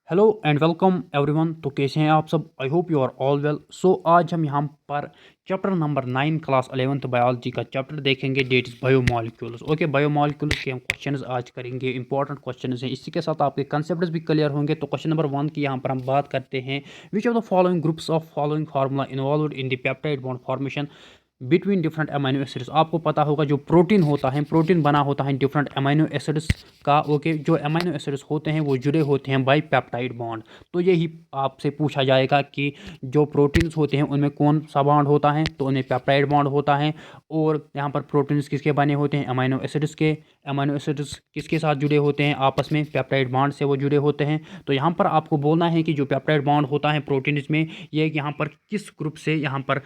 Hello and welcome everyone. तो कैसे हैं आप सब? I hope you are all well. So आज हम यहाँ पर chapter number 9 class 11th biology का चैप्टर देखेंगे, that is biomolecules. Okay, biomolecules के हम क्वेश्चंस आज करेंगे, इंपॉर्टेंट क्वेश्चंस हैं। इसी के साथ आपके कंसेप्ट्स भी क्लियर होंगे। तो क्वेश्चन नंबर 1 की यहाँ पर हम बात करते हैं। विच of the following groups of following formula involve in the peptide bond formation between different amino acids? आपको पता होगा जो प्रोटीन होता है, प्रोटीन बना होता है डिफरेंट अमाइनो एसिड्स का। ओके, जो अमाइनो एसिड्स होते हैं वो जुड़े होते हैं बाय पेप्टाइड बॉन्ड। तो यही आपसे पूछा जाएगा कि जो प्रोटीन्स होते हैं उनमें कौन सा बॉन्ड होता है, तो उनमें पेप्टाइड बॉन्ड होता है। और यहाँ पर प्रोटीन्स किसके बने होते हैं? अमाइनो एसिड्स के। अमाइनो एसिड्स किसके साथ जुड़े होते हैं आपस में? पेप्टाइड बॉन्ड से वो जुड़े होते हैं। तो यहाँ पर आपको बोलना है कि जो पेप्टाइड बॉन्ड होता है प्रोटीन्स में, ये यहाँ पर किस ग्रुप से, यहाँ पर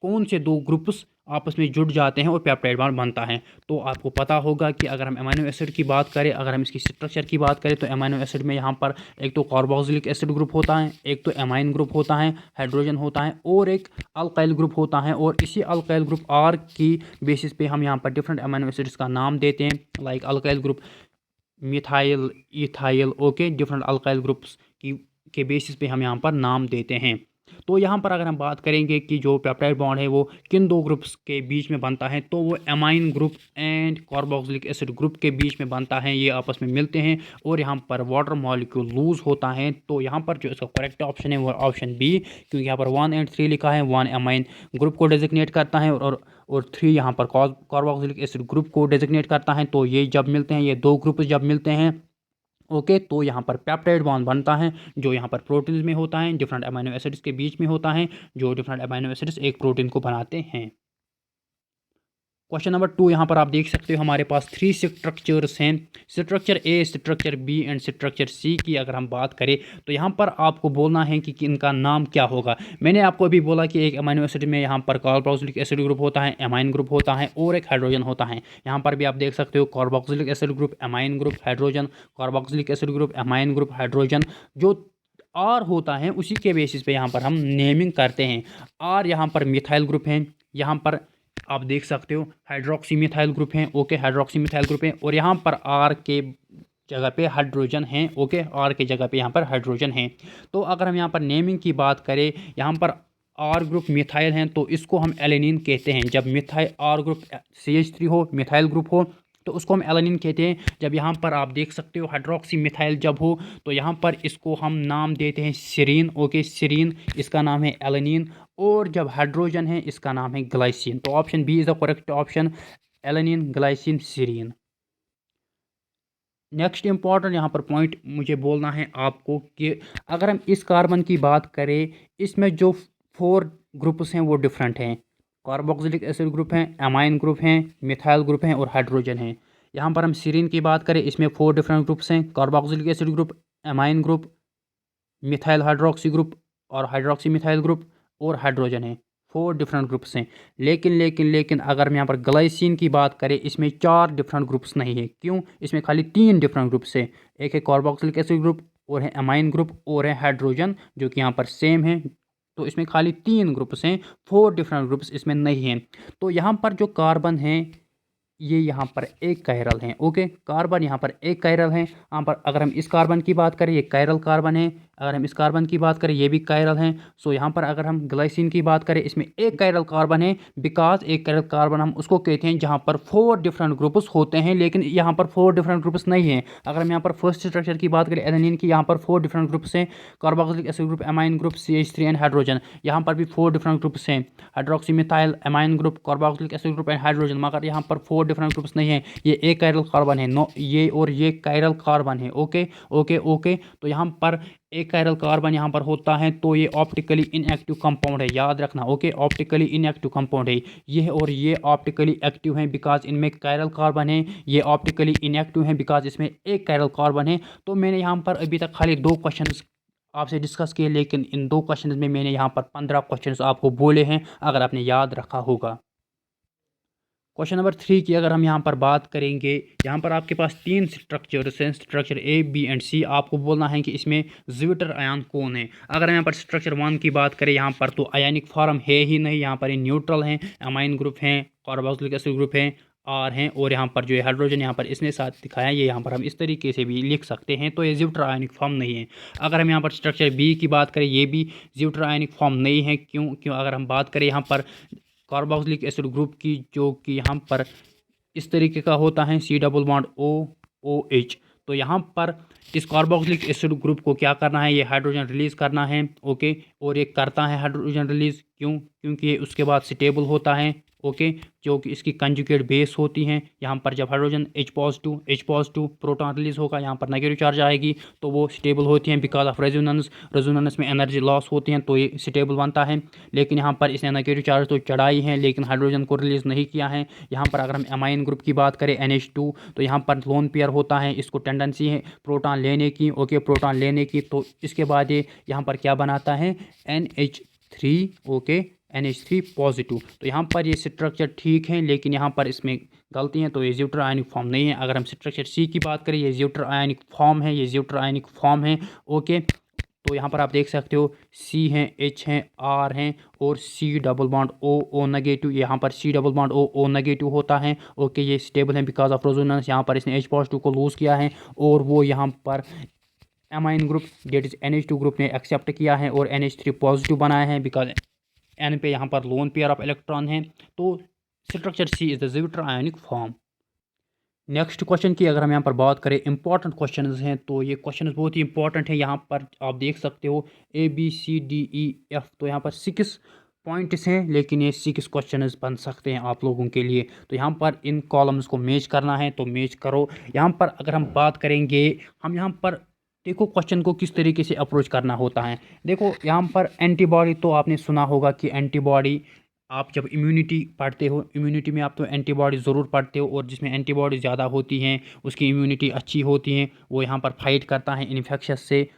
कौन से दो ग्रुप्स आपस में जुड़ जाते हैं और पेप्टाइड बॉन्ड बनता है। तो आपको पता होगा कि अगर हम अमीनो एसिड की बात करें, अगर हम इसकी स्ट्रक्चर की बात करें, तो अमीनो एसिड में यहाँ पर एक तो कार्बोक्सिलिक एसिड ग्रुप होता है, एक तो एमाइन ग्रुप होता है, हाइड्रोजन होता है, और एक अल्काइल ग्रुप होता है। और इसी अल्काइल ग्रुप आर की बेसिस पे हम यहाँ पर डिफरेंट अमीनो एसिड्स का नाम देते हैं। Like alkyl group methyl, ethyl. Okay, different alkyl groups की के बेसिस पे हम यहाँ पर नाम देते हैं। तो यहाँ पर अगर हम बात करेंगे कि जो पेप्टाइड बॉन्ड है वो किन दो ग्रुप्स के बीच में बनता है, तो वो amine group and carboxylic acid group के बीच में बनता है। ये आपस में मिलते हैं और यहाँ पर वाटर मॉलिक्यूल लूज होता है। तो यहाँ पर जो इसका करेक्ट ऑप्शन है वो ऑप्शन बी, क्योंकि यहाँ पर 1 और 3 लिखा है। 1 एमाइन ग्रुप को डेजिग्नेट करता है और 3 यहाँ पर कार्बोक्सिलिक एसिड ग्रुप को डेजिग्नेट करता है। तो ये जब मिलते हैं, ये दो ग्रुप जब मिलते हैं, ओके, तो यहाँ पर पेप्टाइड बॉन्ड बनता है, जो यहाँ पर प्रोटीन में होता है, डिफरेंट अमीनो एसिड्स के बीच में होता है, जो डिफरेंट अमीनो एसिड्स एक प्रोटीन को बनाते हैं। क्वेश्चन नंबर 2 यहाँ पर आप देख सकते हो, हमारे पास 3 स्ट्रक्चर्स हैं। Structure A, structure B and structure C की अगर हम बात करें, तो यहाँ पर आपको बोलना है कि इनका नाम क्या होगा। मैंने आपको अभी बोला कि एक अमीनो एसिड में यहाँ पर कार्बोक्सिलिक एसिड ग्रुप होता है, एमाइन ग्रुप होता है, और एक हाइड्रोजन होता है। यहाँ पर भी आप देख सकते हो carboxylic acid group, amine group, hydrogen, carboxylic acid group, amine group, hydrogen. जो आर होता है उसी के बेसिस पे यहाँ पर हम नेमिंग करते हैं। आर यहाँ पर मिथाइल ग्रुप है, यहाँ पर आप देख सकते हो हाइड्रोक्सी मिथाइल ग्रुप हैं। ओके, हाइड्रोक्सी मिथाइल ग्रुप है, और यहाँ पर आर के जगह पे हाइड्रोजन हैं। ओके, आर के जगह पे यहाँ पर हाइड्रोजन हैं। तो अगर हम यहाँ पर नेमिंग की बात करें, यहाँ पर आर ग्रुप मिथाइल हैं तो इसको हम एलेनिन कहते हैं। जब मिथाइल आर ग्रुप CH3 हो, मिथाइल ग्रुप हो, तो उसको हम एलेनिन कहते हैं। जब यहाँ पर आप देख सकते हो हाइड्रोक्सी मिथाइल जब हो, तो यहाँ पर इसको हम नाम देते हैं सीरीन। ओके, सीरीन, इसका नाम है एलेनिन। और जब हाइड्रोजन है इसका नाम है ग्लाइसिन। तो option B is the correct option, alanine, glycine, serine. Next important यहाँ पर पॉइंट मुझे बोलना है आपको कि अगर हम इस कार्बन की बात करें, इसमें जो 4 ग्रुप्स हैं वो डिफरेंट हैं। कार्बोक्सिलिक एसिड ग्रुप हैं, एमाइन ग्रुप हैं, मिथाइल ग्रुप हैं, और हाइड्रोजन हैं। यहाँ पर हम सीरीन की बात करें, इसमें 4 डिफरेंट ग्रुप्स हैं। Carboxylic acid group, amine group, methyl hydroxy group और हाइड्रोक्सी मिथाइल ग्रुप, और हाइड्रोजन है। 4 डिफरेंट ग्रुप्स हैं। लेकिन अगर हम यहाँ पर ग्लाइसिन की बात करें, इसमें 4 डिफरेंट ग्रुप्स नहीं है। क्यों? इसमें खाली 3 डिफरेंट ग्रुप्स हैं। एक है कार्बोक्सिलिक एसिड ग्रुप, और है अमाइन ग्रुप, और है हाइड्रोजन, जो कि यहाँ पर सेम है। तो इसमें खाली 3 ग्रुप्स हैं, 4 डिफरेंट ग्रुप्स इसमें नहीं हैं। तो यहाँ पर जो कार्बन है ये यहाँ पर एक कायरल है। ओके, कार्बन यहाँ पर एक कायरल है। यहाँ पर अगर हम इस कार्बन की बात करें, ये कायरल कार्बन है। अगर हम इस कार्बन की बात करें, ये भी कायरल है। सो यहाँ पर अगर हम ग्लाइसिन की बात करें, इसमें एक कायरल कार्बन है। बिकॉज एक कायरल कार्बन हम उसको कहते हैं जहाँ पर 4 डिफरेंट ग्रुप्स होते हैं, लेकिन यहाँ पर 4 डिफरेंट ग्रुप्स नहीं हैं। अगर हम यहाँ पर फर्स्ट स्ट्रक्चर की बात करें एलेनिन की, यहाँ पर 4 डिफरेंट ग्रुप्स हैं। Carboxylic acid group, amine group, CH3 and hydrogen. यहाँ पर भी 4 डिफरेंट ग्रुप्स हैं। Hydroxy methyl, amine group, carboxylic acid group and hydrogen. मगर यहाँ पर 4 डिफरेंट ग्रुप्स नहीं है। ये एक कायरल कार्बन है, नो, ये और ये कायरल कार्बन है। Okay okay okay. तो यहाँ पर एक कायरल कार्बन यहाँ पर होता है, तो ये ऑप्टिकली इनएक्टिव कंपाउंड है, याद रखना। ओके, ऑप्टिकली इनएक्टिव कंपाउंड है ये, और ये ऑप्टिकली एक्टिव है बिकॉज इनमें कायरल कार्बन है। ये ऑप्टिकली इनएक्टिव है बिकॉज इसमें एक कायरल कार्बन है। तो मैंने यहाँ पर अभी तक खाली 2 क्वेश्चन आपसे डिस्कस किए, लेकिन इन 2 क्वेश्चन में मैंने यहाँ पर 15 क्वेश्चन आपको बोले हैं, अगर आपने याद रखा होगा। क्वेश्चन नंबर 3 की अगर हम यहाँ पर बात करेंगे, यहाँ पर आपके पास 3 स्ट्रक्चर्स हैं, स्ट्रक्चर ए, बी एंड सी। आपको बोलना है कि इसमें ज्विटर आयन कौन है। अगर हम यहाँ पर स्ट्रक्चर 1 की बात करें, यहाँ पर तो आयनिक फॉर्म है ही नहीं, यहाँ पर ये न्यूट्रल हैं, अमाइन ग्रुप हैं, कार्बोक्सिलिक एसिड ग्रुप हैं, आर हैं, और यहाँ पर जो है हाइड्रोजन यहाँ पर इसने साथ दिखाया है, ये यहाँ पर हम इस तरीके से भी लिख सकते हैं। तो ये ज़्यूटर आयनिक फॉर्म नहीं है। अगर हम यहाँ पर स्ट्रक्चर बी की बात करें, ये भी ज़्यूटर आयनिक फॉर्म नहीं है। क्यों अगर हम बात करें यहाँ पर कार्बोक्सिलिक एसिड ग्रुप की, जो कि यहाँ पर इस तरीके का होता है, C डबल बॉन्ड OOH। तो यहाँ पर इस कार्बोक्सिलिक एसिड ग्रुप को क्या करना है, ये हाइड्रोजन रिलीज़ करना है। ओके, और ये करता है हाइड्रोजन रिलीज़, क्योंकि ये उसके बाद स्टेबल होता है। ओके, जो कि इसकी कंजुगेट बेस होती हैं। यहाँ पर जब hydrogen H positive proton release होगा, यहाँ पर नेगेटिव चार्ज आएगी, तो वो स्टेबल होती हैं बिकॉज ऑफ रेजोनेंस में एनर्जी लॉस होती हैं, तो ये स्टेबल बनता है। लेकिन यहाँ पर इसने नेगेटिव चार्ज तो चढ़ाई है, लेकिन हाइड्रोजन को रिलीज़ नहीं किया है। यहाँ पर अगर हम एमाइन ग्रुप की बात करें NH2, तो यहाँ पर लोन पेयर होता है, इसको टेंडेंसी है प्रोटॉन लेने की। ओके, प्रोटॉन लेने की, तो इसके बाद ये यहाँ पर क्या बनाता है, NH3। Okay, NH3 positive. तो यहाँ पर ये स्ट्रक्चर ठीक है, लेकिन यहाँ पर इसमें गलती है, तो ये ज़्यूटर आयनिक फॉर्म नहीं है। अगर हम स्ट्रक्चर सी की बात करें, ये ज़्यूटर आयनिक फॉर्म है, ये ज़्यूटर आयनिक फॉर्म है। ओके, तो यहाँ पर आप देख सकते हो C हैं, H हैं, R हैं, और C double bond O negative. यहाँ पर C double bond O negative होता है। ओके, ये स्टेबल है बिकॉज ऑफ रेजोनेंस। यहाँ पर इसने H पॉजिटिव को लूज़ किया है, और वो यहाँ पर amine group that is NH2 group ने एक्सेप्ट किया है और NH3 पॉजिटिव बनाया है, बिकॉज N पे यहाँ पर लोन पेयर ऑफ इलेक्ट्रॉन है। तो structure C is the zwitter ionic form. Next question की अगर हम यहाँ पर बात करें, इंपॉर्टेंट क्वेश्चन हैं, तो ये क्वेश्चन बहुत ही इंपॉर्टेंट है। यहाँ पर आप देख सकते हो ABCDEF, तो यहाँ पर 6 पॉइंट्स हैं, लेकिन ये 6 क्वेश्चन बन सकते हैं आप लोगों के लिए। तो यहाँ पर इन कॉलम्स को मैच करना है, तो मैच करो। यहाँ पर अगर हम बात करेंगे, हम यहाँ पर देखो क्वेश्चन को किस तरीके से अप्रोच करना होता है। देखो यहाँ पर एंटीबॉडी, तो आपने सुना होगा कि एंटीबॉडी, आप जब इम्यूनिटी पढ़ते हो, इम्यूनिटी में आप तो एंटीबॉडी ज़रूर पढ़ते हो, और जिसमें एंटीबॉडी ज़्यादा होती हैं उसकी इम्यूनिटी अच्छी होती है, वो यहाँ पर फाइट करता है इन्फेक्शस से।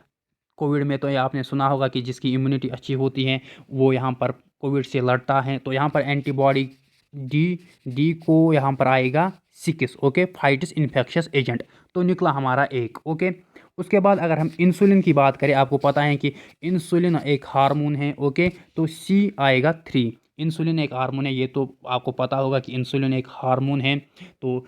कोविड में तो ये आपने सुना होगा कि जिसकी इम्यूनिटी अच्छी होती है वो यहाँ पर कोविड से लड़ता है। तो यहाँ पर एंटीबॉडी डी को यहाँ पर आएगा 6। ओके, फाइट्स इन्फेक्शस एजेंट, तो निकला हमारा 1। ओके, उसके बाद अगर हम इंसुलिन की बात करें, आपको पता है कि इंसुलिन एक हार्मोन है। ओके, तो C आएगा 3। इंसुलिन एक हार्मोन है, ये तो आपको पता होगा कि इंसुलिन एक हार्मोन है। तो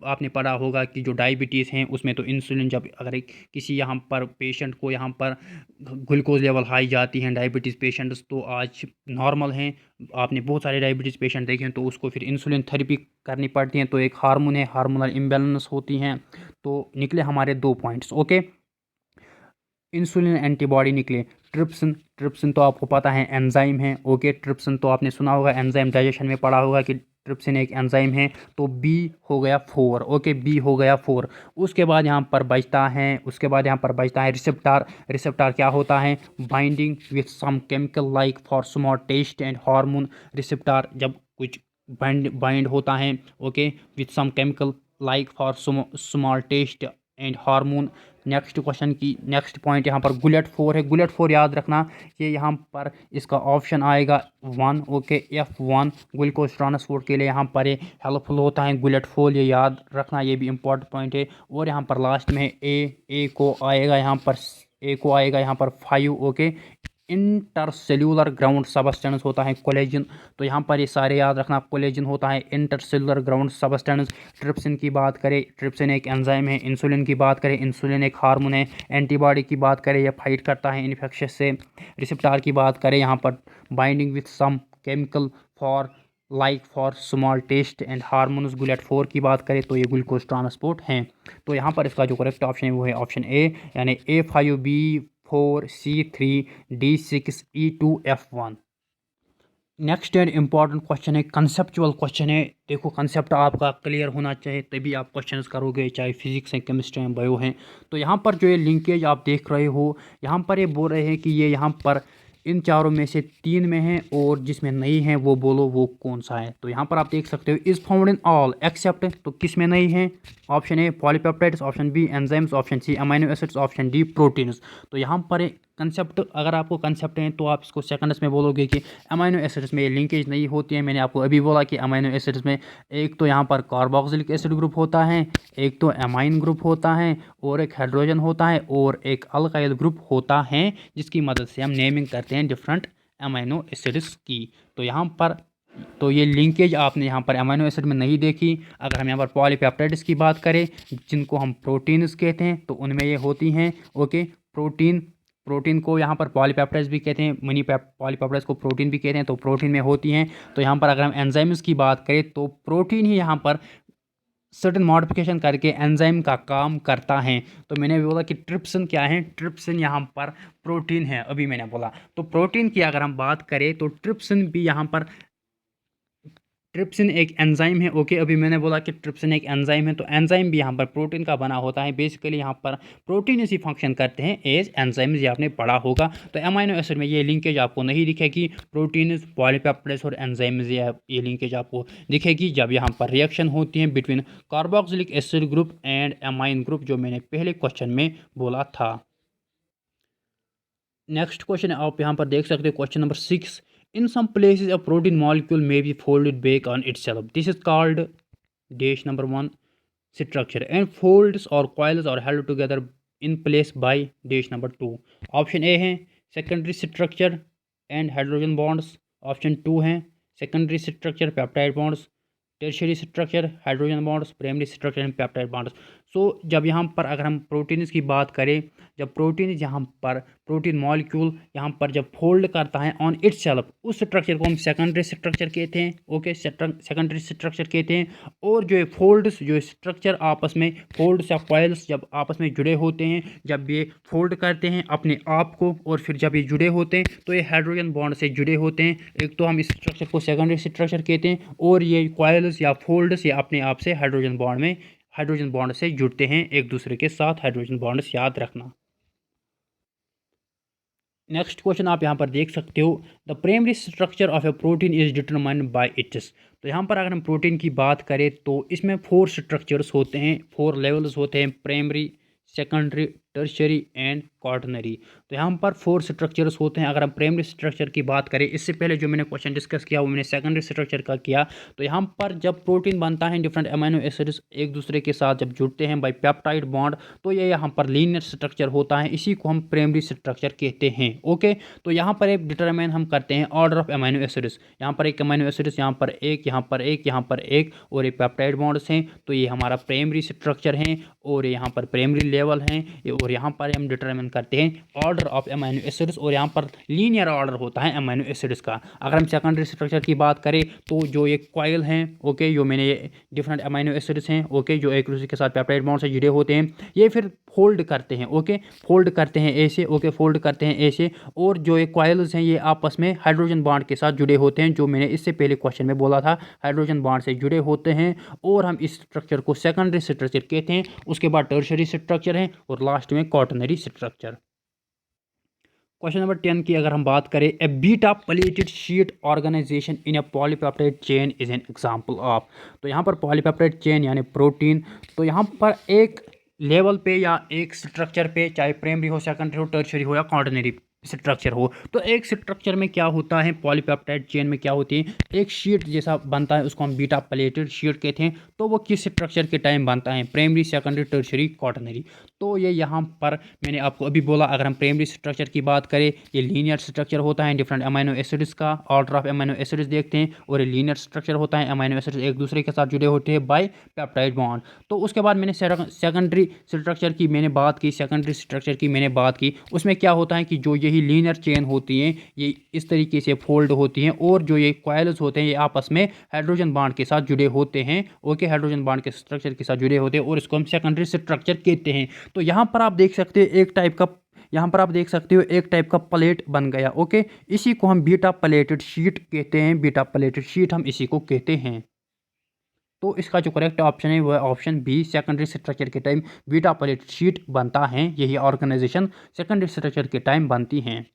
आपने पढ़ा होगा कि जो डायबिटीज़ हैं उसमें तो इंसुलिन, जब अगर किसी यहाँ पर पेशेंट को यहाँ पर ग्लूकोज लेवल हाई जाती हैं, डायबिटीज़ पेशेंट्स तो आज नॉर्मल हैं, आपने बहुत सारे डायबिटीज़ पेशेंट देखे हैं, तो उसको फिर इंसुलिन थेरेपी करनी पड़ती है। तो एक हार्मोन है, हार्मोनल इम्बैलेंस होती हैं। तो निकले हमारे 2 पॉइंट्स। ओके, इंसुलिन एंटीबॉडी निकले। ट्रिप्सिन तो आपको पता है एंजाइम है। ओके, ट्रिप्सिन तो आपने सुना होगा, एंजाइम डाइजेशन में पढ़ा होगा कि ट्रिप्सिन एक एंजाइम है। तो बी हो गया 4। ओके, बी हो गया 4। उसके बाद यहाँ पर बचता है रिसेप्टार क्या होता है, binding with some chemical like for small taste and hormone. Receptor जब कुछ बाइंड होता है, okay, with some chemical like for small taste and hormone. Next question की नेक्स्ट पॉइंट यहाँ पर GLUT4 है। GLUT4 याद रखना, ये यहाँ पर इसका ऑप्शन आएगा 1। ओके, F1 ग्लूकोज ट्रांसपोर्ट के लिए यहाँ पर ये हेल्पफुल होता है GLUT4, ये याद रखना, ये भी इंपॉर्टेंट पॉइंट है। और यहाँ पर लास्ट में ए को आएगा यहाँ पर 5। ओके, इंटरसेल्यूलर ग्राउंड सबस्टेंस होता है कोलेजन, तो यहाँ पर ये सारे याद रखना, कोलेजन होता है इंटरसेल्यूलर ग्राउंड सबस्टेंस। ट्रिप्सिन की बात करें, ट्रिप्सिन एक एंजाइम है। इंसुलिन की बात करें, इंसुलिन एक हार्मोन है। एंटीबॉडी की बात करें, यह फाइट करता है इन्फेक्शस से। रिसेप्टार की बात करें, यहाँ पर binding with some chemical for small taste and hormones. GLUT4 की बात करें तो ये ग्लूकोज ट्रांसपोर्ट हैं। तो यहाँ पर इसका जो करेक्ट ऑप्शन है वो है ऑप्शन ए, यानी A5B4C3D6E2F1। Next and important question है, कंसेप्चुअल क्वेश्चन है। देखो कंसेप्ट आपका क्लियर होना चाहिए, तभी आप क्वेश्चंस करोगे, चाहे फिजिक्स हैं, केमिस्ट्री हैं, बायो हैं। तो यहाँ पर जो ये लिंकेज आप देख रहे हो, यहाँ पर ये बोल रहे हैं कि ये यहाँ पर इन चारों में से 3 में है, और जिसमें नहीं है वो बोलो वो कौन सा है। तो यहाँ पर आप देख सकते हो is found in all except, तो किस में नहीं है, option A polypeptides, option B enzymes, option C amino acids, option D proteins. तो यहाँ पर कंसेप्ट, अगर आपको कंसेप्ट है तो आप इसको सेकंड्स में बोलोगे कि अमीनो एसिड्स में लिंकेज नहीं होती है। मैंने आपको अभी बोला कि अमीनो एसिड्स में एक तो यहाँ पर कार्बोक्सिलिक एसिड ग्रुप होता है, एक तो एमाइन ग्रुप होता है, और एक हाइड्रोजन होता है, और एक अल्काइल ग्रुप होता है, जिसकी मदद से हम नेमिंग करते हैं डिफरेंट अमीनो एसिड्स की। तो यहाँ पर तो ये लिंकेज आपने यहाँ पर अमीनो एसिड में नहीं देखी। अगर हम यहाँ पर पॉलीपेप्टाइड्स की बात करें जिनको हम प्रोटीन्स कहते हैं तो उनमें ये होती हैं। ओके, प्रोटीन को यहाँ पर पॉलीपेप्टाइड्स भी कहते हैं, पॉलीपेप्टाइड्स को प्रोटीन भी कहते हैं, तो प्रोटीन में होती हैं। तो यहाँ पर अगर हम एंजाइम्स की बात करें तो प्रोटीन ही यहाँ पर सर्टेन मॉडिफिकेशन करके एंजाइम का काम करता है। तो मैंने भी बोला कि ट्रिप्सिन क्या है, ट्रिप्सिन यहाँ पर प्रोटीन है, अभी मैंने बोला। तो प्रोटीन की अगर हम बात करें तो ट्रिप्सिन भी यहाँ पर, ट्रिप्सिन एक एंजाइम है। ओके, अभी मैंने बोला कि ट्रिप्सिन एक एंजाइम है, तो एंजाइम भी यहाँ पर प्रोटीन का बना होता है। बेसिकली यहाँ पर प्रोटीन इसी फंक्शन करते हैं एज एंजाइम्स, ये आपने पढ़ा होगा। तो अमीनो एसिड में ये लिंकेज आपको नहीं दिखेगी, प्रोटीन पॉलीपेप्टाइड्स और एंजाइम्स, ये लिंकेज आपको दिखेगी जब यहाँ पर रिएक्शन होती है between carboxylic acid group and amine group, जो मैंने पहले क्वेश्चन में बोला था। नेक्स्ट क्वेश्चन आप यहाँ पर देख सकते हो, question number 6। In some places, a protein molecule may be folded back on itself. This is called dash number 1 structure, and folds or coils are held together in place by dash number 2. Option A है secondary structure and hydrogen bonds. Option 2 है secondary structure peptide bonds, tertiary structure hydrogen bonds, primary structure and peptide bonds. सो जब यहाँ पर अगर हम proteins की बात करें, जब प्रोटीन यहाँ पर प्रोटीन मॉलिक्यूल यहाँ पर जब फोल्ड करता है ऑन इट्स सेल्फ, उस स्ट्रक्चर को हम सेकेंडरी स्ट्रक्चर कहते हैं। ओके, सेकेंडरी स्ट्रक्चर कहते हैं। और जो फोल्ड्स, जो स्ट्रक्चर आपस में फोल्ड्स या कॉइल्स जब आपस में जुड़े होते हैं, जब ये फोल्ड करते हैं अपने आप को और फिर जब ये जुड़े होते हैं तो ये हाइड्रोजन बॉन्ड से जुड़े होते हैं। एक तो हम इस स्ट्रक्चर को सेकेंडरी स्ट्रक्चर कहते हैं, और ये कॉइल्स या फोल्ड्स ये अपने आप से हाइड्रोजन बॉन्ड से जुड़ते हैं एक दूसरे के साथ। हाइड्रोजन बॉन्ड्स याद रखना। नेक्स्ट क्वेश्चन आप यहाँ पर देख सकते हो, the primary structure of a protein is determined by it's. तो यहाँ पर अगर हम प्रोटीन की बात करें तो इसमें 4 स्ट्रक्चर्स होते हैं, 4 लेवल्स होते हैं, primary, secondary, tertiary and quaternary. तो यहाँ पर 4 स्ट्रक्चर्स होते हैं। अगर हम प्राइमरी स्ट्रक्चर की बात करें, इससे पहले जो मैंने क्वेश्चन डिस्कस किया वो मैंने सेकेंडरी स्ट्रक्चर का किया। तो यहाँ पर जब प्रोटीन बनता है, डिफरेंट अमीनो एसिड्स एक दूसरे के साथ जब जुड़ते हैं बाय पेप्टाइड बॉन्ड, तो ये यहाँ पर लीनियर स्ट्रक्चर होता है, इसी को हम प्राइमरी स्ट्रक्चर कहते हैं। ओके, तो यहाँ पर एक डिटरमाइन हम करते हैं ऑर्डर ऑफ अमीनो एसिड्स। यहाँ पर एक अमीनो एसिड्स, यहाँ पर एक, यहाँ पर एक, यहाँ पर एक, और ये पेप्टाइड बॉन्ड्स हैं, तो ये हमारा प्राइमरी स्ट्रक्चर है और यहाँ पर प्राइमरी लेवल हैं। और यहाँ पर हम डिटरमाइन करते हैं ऑर्डर ऑफ अमीनो एसिड्स, और यहाँ पर लीनियर ऑर्डर होता है अमीनो एसिड्स का। अगर हम सेकेंडरी स्ट्रक्चर की बात करें तो जो ये कॉइल हैं, ओके, जो मैंने ये डिफरेंट अमीनो एसिड्स हैं, ओके, जो एक दूसरे के साथ पेप्टाइड बॉन्ड से जुड़े होते हैं, ये फिर फोल्ड करते हैं। ओके, फोल्ड करते हैं ऐसे, ओके, फोल्ड करते हैं ऐसे। और जो ये कॉइल्स हैं ये आपस में हाइड्रोजन बॉन्ड के साथ जुड़े होते हैं, जो मैंने इससे पहले क्वेश्चन में बोला था, हाइड्रोजन बॉन्ड से जुड़े होते हैं। और हम इस स्ट्रक्चर को सेकेंडरी स्ट्रक्चर कहते हैं। उसके बाद टर्शरी स्ट्रक्चर है और लास्ट में क्वाटरनरी स्ट्रक्चर। क्वेश्चन नंबर 10 की अगर हम बात करें, a beta pleated sheet organization in a polypeptide chain is an example of. तो यहाँ पर पॉलीपेप्टाइड चेन यानी प्रोटीन, तो यहाँ पर एक लेवल पे या एक स्ट्रक्चर पे, चाहे प्राइमरी हो, सेकेंडरी हो, टर्शरी हो या क्वाटरनरी स्ट्रक्चर हो, तो एक स्ट्रक्चर में क्या होता है, पॉलीपेप्टाइड चेन में क्या होती है, एक शीट जैसा बनता है, उसको हम बीटा प्लेटेड शीट कहते हैं। तो वो किस स्ट्रक्चर के टाइम बनता है, प्राइमरी, सेकेंडरी, टर्शरी, क्वाटरनरी। तो ये यहाँ पर मैंने आपको अभी बोला, अगर हम प्राइमरी स्ट्रक्चर की बात करें, ये लीनियर स्ट्रक्चर होता है, डिफरेंट अमीनो एसिड्स का ऑर्डर ऑफ अमीनो एसिड्स देखते हैं, और ये लीनियर स्ट्रक्चर होता है, अमीनो एसिड्स एक दूसरे के साथ जुड़े होते हैं बाय पेप्टाइड बॉन्ड। तो उसके बाद मैंने सेकेंडरी स्ट्रक्चर की मैंने बात की, सेकेंडरी स्ट्रक्चर की मैंने बात की, उसमें क्या होता है कि जो यही लीनियर चेन होती हैं ये इस तरीके से फोल्ड होती हैं, और जो ये कॉइल्स होते हैं ये आपस में हाइड्रोजन बॉन्ड के साथ जुड़े होते हैं। ओके, हाइड्रोजन बॉन्ड के स्ट्रक्चर के साथ जुड़े होते हैं, और इसको हम सेकेंडरी स्ट्रक्चर कहते हैं। तो यहाँ पर आप देख सकते हो एक टाइप का प्लेट बन गया। ओके, इसी को हम बीटा प्लेटेड शीट कहते हैं, बीटा प्लेटेड शीट हम इसी को कहते हैं। तो इसका जो करेक्ट ऑप्शन है वह ऑप्शन बी, सेकेंडरी स्ट्रक्चर के टाइम बीटा प्लेटेड शीट बनता है, यही ऑर्गेनाइजेशन सेकेंडरी स्ट्रक्चर के टाइम बनती हैं।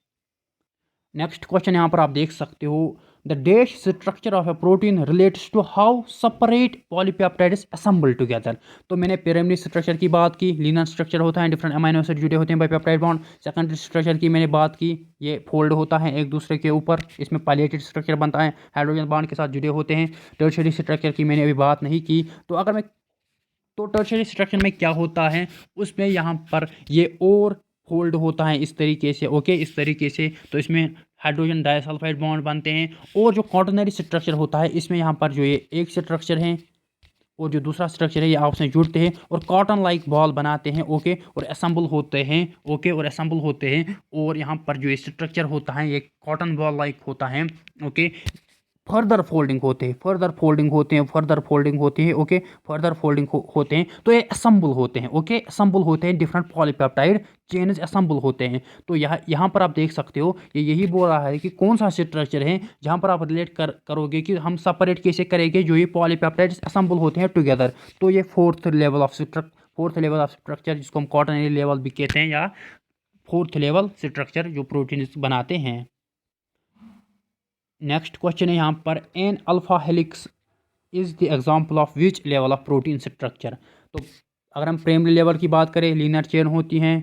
नेक्स्ट क्वेश्चन यहाँ पर आप देख सकते हो, the dash structure of a protein relates to how separate polypeptides assemble together. तो मैंने प्राइमरी स्ट्रक्चर की बात की, लीनियर स्ट्रक्चर होता है, डिफरेंट अमीनो एसिड जुड़े होते हैं bye peptide bond. Secondary structure की मैंने बात की, ये फोल्ड होता है एक दूसरे के ऊपर, इसमें प्लेटेड स्ट्रक्चर बनता है, हाइड्रोजन बॉन्ड के साथ जुड़े होते हैं। टर्शरी स्ट्रक्चर की मैंने अभी बात नहीं की। तो टर्शरी स्ट्रक्चर में क्या होता है, उसमें यहाँ पर ये और फोल्ड होता है इस तरीके से। ओके, इस तरीके से, तो इसमें हाइड्रोजन डाइसल्फाइड बॉन्ड बनते हैं। और जो क्वाaternary स्ट्रक्चर होता है इसमें यहाँ पर जो ये एक स्ट्रक्चर है और जो दूसरा स्ट्रक्चर है ये आपस में जुड़ते हैं और कॉटन लाइक बॉल बनाते हैं। ओके, और असेंबल होते हैं। ओके, और असेंबल होते हैं। और यहाँ पर जो ये स्ट्रक्चर होता है ये कॉटन बॉल लाइक होता है। ओके, फर्दर फोल्डिंग होते हैं, फर्दर फोल्डिंग होते हैं, फर्दर फोल्डिंग होती है। ओके, फर्दर फोल्डिंग होते हैं तो ये असेंबल होते हैं। ओके, असेंबल होते हैं, डिफरेंट पॉलीपेप्टाइड चेन्स असेंबल होते हैं। तो यहाँ पर आप देख सकते हो ये यही बोल रहा है कि कौन सा स्ट्रक्चर है जहाँ पर आप रिलेट करोगे कि हम सेपरेट कैसे करेंगे जो ये पॉलीपेप्टाइड्स असेंबल होते हैं टुगेदर। तो ये फोर्थ लेवल ऑफ स्ट्रक्चर जिसको हम क्वाटरनरी लेवल भी कहते हैं या फोर्थ लेवल स्ट्रक्चर जो प्रोटीन बनाते हैं। नेक्स्ट क्वेश्चन है यहाँ पर an alpha helix is the example of which level of protein structure. तो अगर हम प्राइमरी लेवल की बात करें लीनियर चेन होती हैं।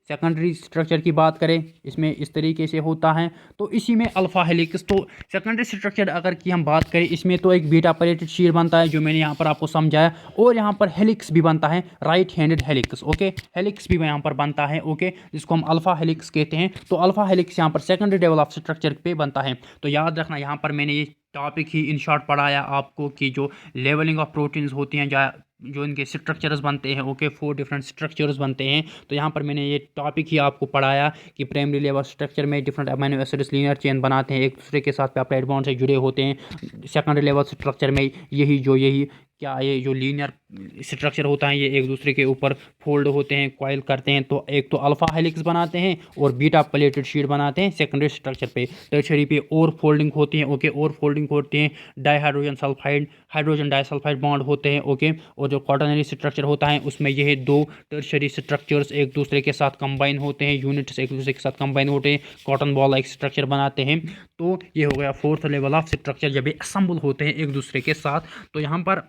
सेकेंडरी स्ट्रक्चर की बात करें इसमें इस तरीके से होता है। तो इसी में अल्फा हेलिक्स। तो सेकेंडरी स्ट्रक्चर अगर की हम बात करें इसमें तो एक बीटा पैरेटेड शीट बनता है जो मैंने यहाँ पर आपको समझाया। और यहाँ पर हेलिक्स भी बनता है, right handed helix. Okay, helix भी यहाँ पर बनता है। ओके, जिसको हम अल्फा हेलिक्स कहते हैं। तो अल्फा हेलिक्स यहाँ पर सेकेंडरी लेवल ऑफ स्ट्रक्चर पे बनता है। तो याद रखना यहाँ पर मैंने ये टॉपिक ही इन शॉर्ट पढ़ाया आपको कि जो लेवलिंग ऑफ प्रोटीन्स होती हैं जो इनके स्ट्रक्चर्स बनते हैं। ओके, 4 डिफरेंट स्ट्रक्चर्स बनते हैं। तो यहाँ पर मैंने ये टॉपिक ही आपको पढ़ाया कि प्राइमरी लेवल स्ट्रक्चर में different amino acids linear chain बनाते हैं, एक दूसरे के साथ पेप्टाइड बॉन्ड से जुड़े होते हैं। सेकेंडरी लेवल स्ट्रक्चर में यही क्या ये जो लीनियर स्ट्रक्चर होता है ये एक दूसरे के ऊपर फोल्ड होते हैं, कॉइल करते हैं। तो एक तो अल्फा हेलिक्स बनाते हैं और बीटा प्लेटेड शीट बनाते हैं सेकेंडरी स्ट्रक्चर पे। टर्शरी पे और फोल्डिंग होती है। ओके, और फोल्डिंग होती है, dihydrogen sulphide hydrogen disulphide bond होते हैं। ओके, और जो क्वाटरनरी स्ट्रक्चर होता है उसमें यह दो टर्शरी स्ट्रक्चर्स एक दूसरे के साथ कंबाइन होते हैं, यूनिट्स एक दूसरे के साथ कंबाइन होते हैं, कॉटन बॉल लाइक स्ट्रक्चर बनाते हैं। तो ये हो गया फोर्थ लेवल ऑफ स्ट्रक्चर जब ये असेंबल होते हैं एक दूसरे के साथ। तो यहाँ पर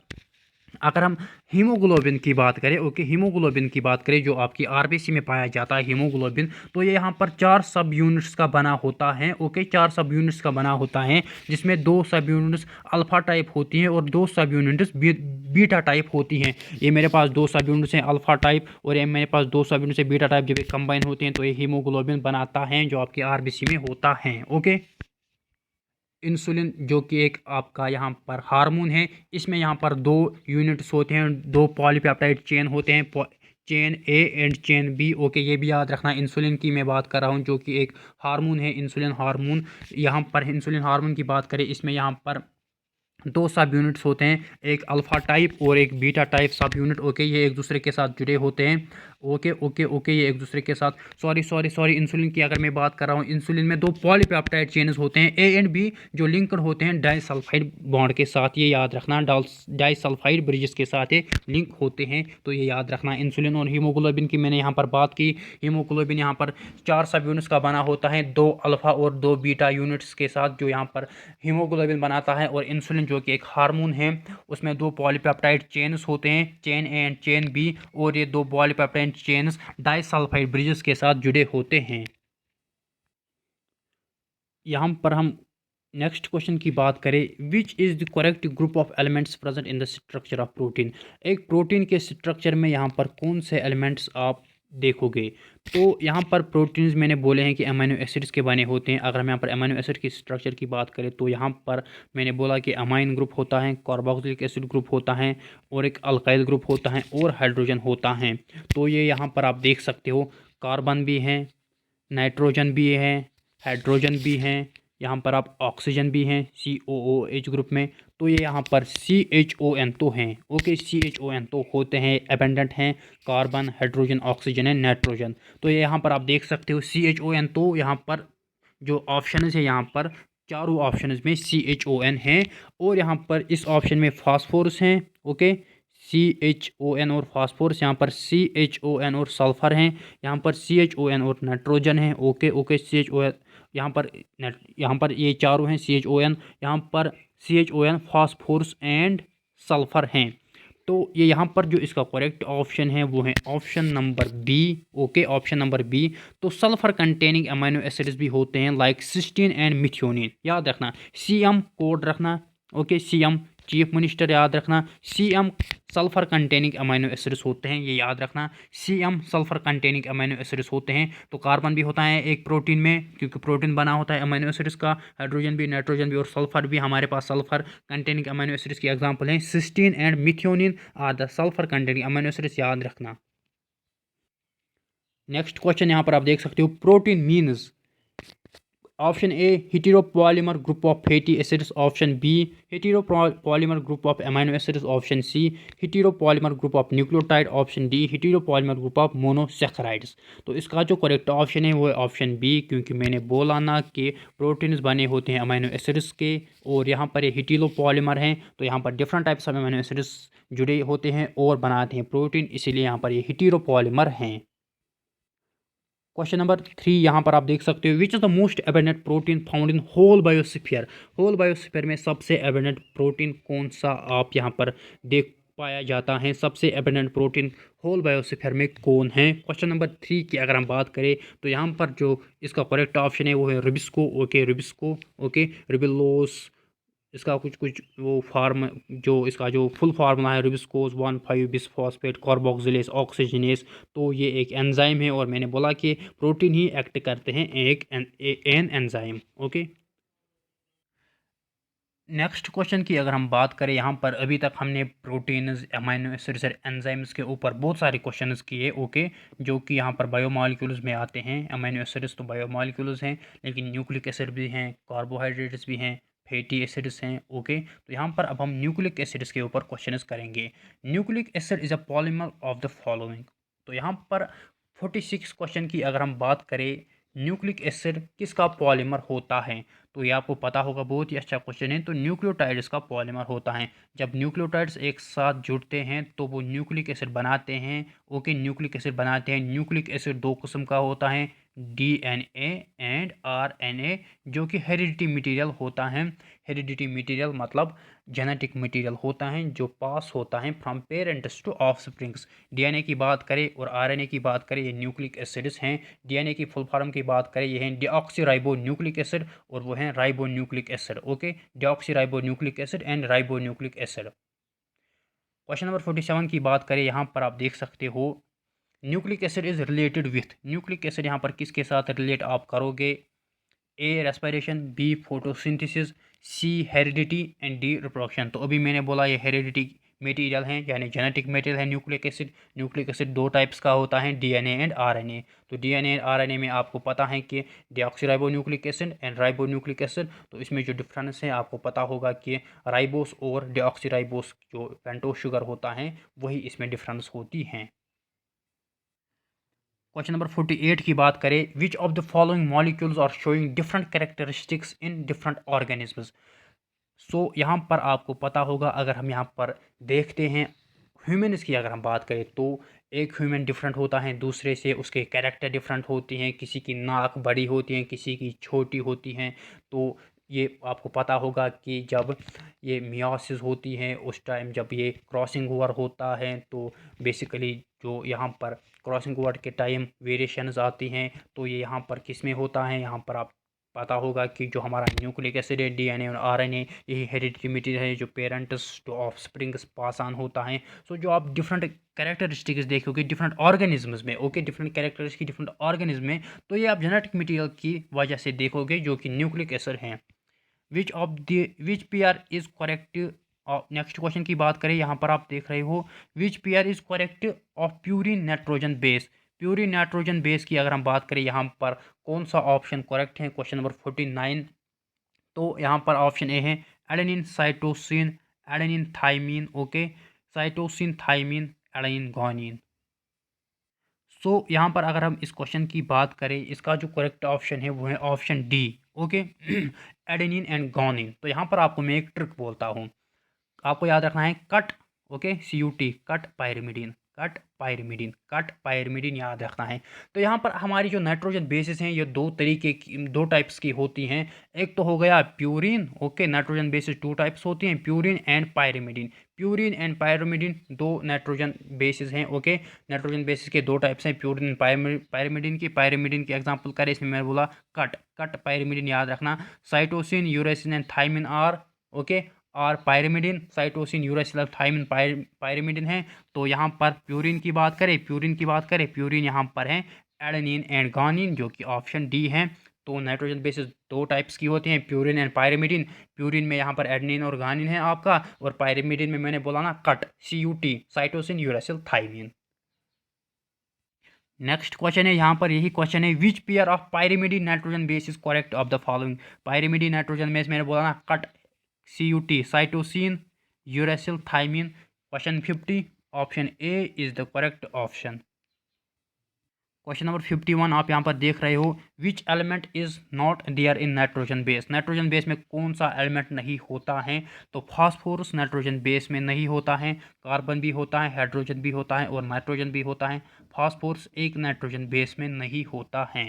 अगर हम हीमोग्लोबिन की बात करें, ओके, हीमोग्लोबिन की बात करें जो आपकी आरबीसी में पाया जाता है हीमोग्लोबिन, तो ये यहाँ पर 4 सब यूनिट्स का बना होता है। ओके, 4 सब यूनिट्स का बना होता है जिसमें 2 सब यूनिट्स अल्फा टाइप होती हैं और 2 सब यूनिट्स बीटा टाइप होती हैं। ये मेरे पास 2 सब यूनिट्स हैं अल्फा टाइप और ये मेरे पास 2 सब यूनिट्स हैं बीटा टाइप। जब ये कंबाइन होते हैं तो ये हीमोग्लोबिन बनाता है जो आपकी आरबीसी में होता है। ओके, इंसुलिन जो कि एक आपका यहाँ पर हार्मोन है, इसमें यहाँ पर 2 यूनिट्स होते हैं, 2 पॉलीपेप्टाइड चेन होते हैं, chain A and chain B. Okay, ये भी याद रखना। इंसुलिन की मैं बात कर रहा हूँ जो कि एक हार्मोन है, इंसुलिन हार्मोन। यहाँ पर इंसुलिन हार्मोन की बात करें इसमें यहाँ पर 2 सब यूनिट्स होते हैं, एक अल्फा टाइप और एक बीटा टाइप सब यूनिट। ओके, ये एक दूसरे के साथ जुड़े होते हैं। ओके ओके ओके, ये एक दूसरे के साथ सॉरी इंसुलिन की अगर मैं बात कर रहा हूँ, इंसुलिन में 2 पॉलीपेप्टाइड चेन्स होते हैं ए एंड बी जो लिंक्ड होते हैं डाइसल्फाइड बॉन्ड के साथ। ये याद रखना, डाइसल्फाइड ब्रिजेस के साथ ये लिंक होते हैं। तो ये याद रखना। इंसुलिन और हीमोग्लोबिन की मैंने यहाँ पर बात की। हीमोग्लोबिन यहाँ पर 4 सब यूनिट्स का बना होता है, 2 अल्फा और 2 बीटा यूनिट्स के साथ जो यहाँ पर हीमोग्लोबिन बनाता है। और इंसुलिन जो कि एक हार्मोन है उसमें 2 पॉलीपेप्टाइड चेन्स होते हैं, chain A and chain B, और ये 2 पॉलीपेप्टाइड चेन्स डाइसल्फाइड ब्रिजेस के साथ जुड़े होते हैं। यहाँ पर हम नेक्स्ट क्वेश्चन की बात करें, विच is the correct group of elements present in the structure of protein. एक प्रोटीन के स्ट्रक्चर में यहाँ पर कौन से एलिमेंट्स आप देखोगे। तो यहाँ पर प्रोटीन्स मैंने बोले हैं कि अमीनो एसिड्स के बने होते हैं। अगर हम यहाँ पर अमीनो एसिड की स्ट्रक्चर की बात करें तो यहाँ पर मैंने बोला कि अमाइन ग्रुप होता है, कार्बोक्सिलिक एसिड ग्रुप होता है, और एक अल्काइल ग्रुप होता है, और हाइड्रोजन होता है। तो ये यहाँ पर आप देख सकते हो, कार्बन भी है, नाइट्रोजन भी है, हाइड्रोजन भी हैं, यहाँ पर आप ऑक्सीजन भी हैं COOH ग्रुप में। तो ये यहाँ पर CHON तो हैं। ओके, CHON तो होते हैं, एबेंडेंट हैं, कार्बन, हाइड्रोजन, ऑक्सीजन है, नाइट्रोजन। तो ये यहाँ पर आप देख सकते हो CHON। तो यहाँ पर जो ऑप्शन है यहाँ पर चारों ऑप्शन में CHON है। और यहाँ पर इस ऑप्शन में फास्फोरस हैं। ओके, CHON और फास्फोरस, यहाँ पर CHON और सल्फर हैं, यहाँ पर CHON और नाइट्रोजन है। ओके ओके, CHON यहाँ पर ये चारों हैं CHON, यहाँ पर CHON फास्फोरस एंड सल्फर हैं। तो ये यहाँ पर जो इसका करेक्ट ऑप्शन है वो है option number B. Okay, option number B. तो सल्फर कंटेनिंग अमीनो एसिड्स भी होते हैं लाइक सिस्टीन एंड मिथ्योनिन। याद रखना, CM कोड रखना। ओके, CM चीफ मिनिस्टर याद रखना, CM sulphur containing amino acids होते हैं, ये याद रखना, CM sulphur containing amino acids होते हैं। तो कार्बन भी होता है एक प्रोटीन में, क्योंकि प्रोटीन बना होता है अमीनो एसिड्स का, हाइड्रोजन भी, नाइट्रोजन भी और सल्फर भी। हमारे पास सल्फर कंटेनिंग अमीनो एसिड्स की एग्जांपल हैं, cysteine and methionine are the sulphur containing amino acids, याद रखना। नेक्स्ट क्वेश्चन यहाँ पर आप देख सकते हो, protein means option A heteropolymer group of fatty acids, option B heteropolymer group of amino acids, option C heteropolymer group of nucleotide, option D heteropolymer group of monosaccharides। तो इसका जो करेक्ट ऑप्शन है वो है ऑप्शन बी, क्योंकि मैंने बोला ना कि प्रोटीन्स बने होते हैं अमीनो एसिड्स के, और यहाँ पर ये heteropolymer हैं, तो यहाँ पर different types of amino acids जुड़े होते हैं और बनाते हैं प्रोटीन, इसीलिए यहाँ पर ये heteropolymer हैं। क्वेश्चन नंबर 3 यहाँ पर आप देख सकते हो, which is the most abundant protein found in whole biosphere. Whole biosphere में सबसे एबंडेंट प्रोटीन कौन सा आप यहाँ पर देख पाया जाता है, सबसे एबंडेंट प्रोटीन होल बायोस्फीयर में कौन है। क्वेश्चन नंबर 3 की अगर हम बात करें तो यहाँ पर जो इसका करेक्ट ऑप्शन है वो है रिबिस्को, ओके, रिबिस्को, ओके, रिबिलोस, इसका कुछ कुछ वो फार्म, जो इसका जो फुल फार्मूला है, रिबिस्कोस 1,5 बिसफॉस्फेट कार्बोक्सिलेज ऑक्सीजनेस। तो ये एक एंजाइम है, और मैंने बोला कि प्रोटीन ही एक्ट करते हैं एक an enzyme, okay. Next question की अगर हम बात करें, यहाँ पर अभी तक हमने प्रोटीन्स, अमीनो एसिड्स और एंजाइम्स के ऊपर बहुत सारे क्वेश्चंस किए, ओके, जो कि यहाँ पर बायोमॉलिक्यूल्स में आते हैं। अमीनो एसिड्स तो बायोमॉलिक्यूल्स हैं, लेकिन न्यूक्लिक एसिड भी हैं, कार्बोहाइड्रेट्स भी हैं, फैटी एसिड्स हैं, ओके। तो यहाँ पर अब हम न्यूक्लिक एसिड्स के ऊपर क्वेश्चंस करेंगे। Nucleic acid is a polymer of the following. तो यहाँ पर 46 क्वेश्चन की अगर हम बात करें, न्यूक्लिक एसिड किसका पॉलीमर होता है, तो ये आपको पता होगा, बहुत ही अच्छा क्वेश्चन है। तो न्यूक्लियोटाइड्स का पॉलीमर होता है। जब न्यूक्लियोटाइड्स एक साथ जुड़ते हैं तो वो न्यूक्लिक एसिड बनाते हैं, ओके, न्यूक्लिक एसिड बनाते हैं। न्यूक्लिक एसिड दो किस्म का होता है, डीएनए एंड आरएनए, जो कि हेरिडिटी मटेरियल होता है। हेरिडिटी मटेरियल मतलब जेनेटिक मटेरियल होता है जो पास होता है from parents to offsprings. DNA की बात करें और आरएनए की बात करें, ये न्यूक्लिक एसिड्स हैं। डीएनए की फुल फॉर्म की बात करें, ये हैं डीऑक्सीराइबो न्यूक्लिक एसिड, और वो हैं ribo nucleic acid, okay, deoxyribo nucleic acid and ribo nucleic acid. Question number 47 की बात करें, यहाँ पर आप देख सकते हो, nucleic acid is related with. Nucleic acid यहाँ पर किसके साथ रिलेट आप करोगे, A respiration, B photosynthesis, C heredity and D reproduction. तो अभी मैंने बोला ये हेरिडिटी मटेरियल है, यानी जेनेटिक मटेरियल है न्यूक्लिक एसिड। न्यूक्लिक एसिड दो टाइप्स का होता है, डीएनए एंड आरएनए। तो डीएनए एंड आरएनए में आपको पता है कि deoxyribo nucleic acid and ribo nucleic acid. तो इसमें जो डिफरेंस है आपको पता होगा कि राइबोस और डीऑक्सीराइबोस जो पेंटोस शुगर होता है वही इसमें डिफरेंस होती हैं। क्वेश्चन नंबर 48 की बात करें, which of the following molecules are showing different characteristics in different organisms. So यहाँ पर आपको पता होगा, अगर हम यहाँ पर देखते हैं ह्यूमन्स की अगर हम बात करें, तो एक ह्यूमन डिफरेंट होता है दूसरे से, उसके कैरेक्टर डिफरेंट होती हैं, किसी की नाक बड़ी होती है, किसी की छोटी होती हैं। तो ये आपको पता होगा कि जब ये मियोसिस होती है उस टाइम जब ये क्रॉसिंग ओवर होता है, तो बेसिकली जो यहाँ पर क्रॉसिंग ओवर के टाइम वेरिएशंस आती हैं, तो ये यहाँ पर किस में होता है, यहाँ पर आप पता होगा कि जो हमारा न्यूक्लिक एसिड है, डीएनए और आरएनए, यही हेरिडिटी मटेरियल है जो parents to offsprings pass on होता है। सो जो आप डिफरेंट कैरेक्टरिस्टिक्स देखोगे डिफरेंट ऑर्गेनिज्म्स में, okay, different characteristic different organism में, तो ये आप जेनेटिक मटेरियल की वजह से देखोगे जो कि न्यूक्लिक एसिड हैं। Which P R is correct. Next question की बात करें, यहाँ पर आप देख रहे हो, which P R is correct of purine nitrogen base. Purine nitrogen base की अगर हम बात करें, यहाँ पर कौन सा ऑप्शन करेक्ट है, क्वेश्चन नंबर 49। तो यहाँ पर ऑप्शन ए है adenine cytosine adenine thymine, okay, cytosine thymine adenine guanine. So यहाँ पर अगर हम इस क्वेश्चन की बात करें, इसका जो करेक्ट ऑप्शन है वो है option D, okay, adenine and guanine. तो यहाँ पर आपको मैं एक ट्रिक बोलता हूँ, आपको याद रखना है cut, okay, CUT, cut pyrimidine, cut pyrimidine, cut pyrimidine याद रखना है। तो यहाँ पर हमारी जो नाइट्रोजन बेसिस हैं ये दो तरीके की, दो टाइप्स की होती हैं। एक तो हो गया purine, okay, nitrogen bases two types होती हैं, purine and pyrimidine. Purine and pyrimidine दो नाइट्रोजन बेसिस हैं, ओके, नाइट्रोजन बेसिस के दो टाइप्स हैं, प्यूरिन पायरिमिडीन की। पायरिमिडीन की एग्जांपल करें, इसमें मैंने बोला कट, कट पायरिमिडीन याद रखना। Cytosine, uracil and thymine are, okay, और pyrimidine, cytosine, uracil, thymine pyrimidine है। तो यहाँ पर प्यूरिन की बात करें, प्यूरिन यहाँ पर है एडेनिन एंड गानिन, जो कि ऑप्शन डी है। तो नाइट्रोजन बेसिस दो टाइप्स की होती हैं, प्यूरिन एंड पायरिमिडिन। प्यूरिन में यहाँ पर एडेनिन और गानिन है आपका, और पायरिमिडिन में मैंने बोला ना cut, CUT, cytosine, uracil, thymine. Next question है, यहाँ पर यही क्वेश्चन है, which pair of pyrimidine nitrogen base is correct of the following. Pyrimidine nitrogen base मैंने बोला ना cut, CUT, cytosine, uracil, thymine. Question 50, option A is the correct option. Question number 51 आप यहाँ पर देख रहे हो, which element is not there in nitrogen base. Nitrogen base में कौन सा एलिमेंट नहीं होता है। तो फास्फोरस नाइट्रोजन बेस में नहीं होता है, कार्बन भी होता है, हाइड्रोजन भी होता है और नाइट्रोजन भी होता है। फास्फोरस एक नाइट्रोजन बेस में नहीं होता है।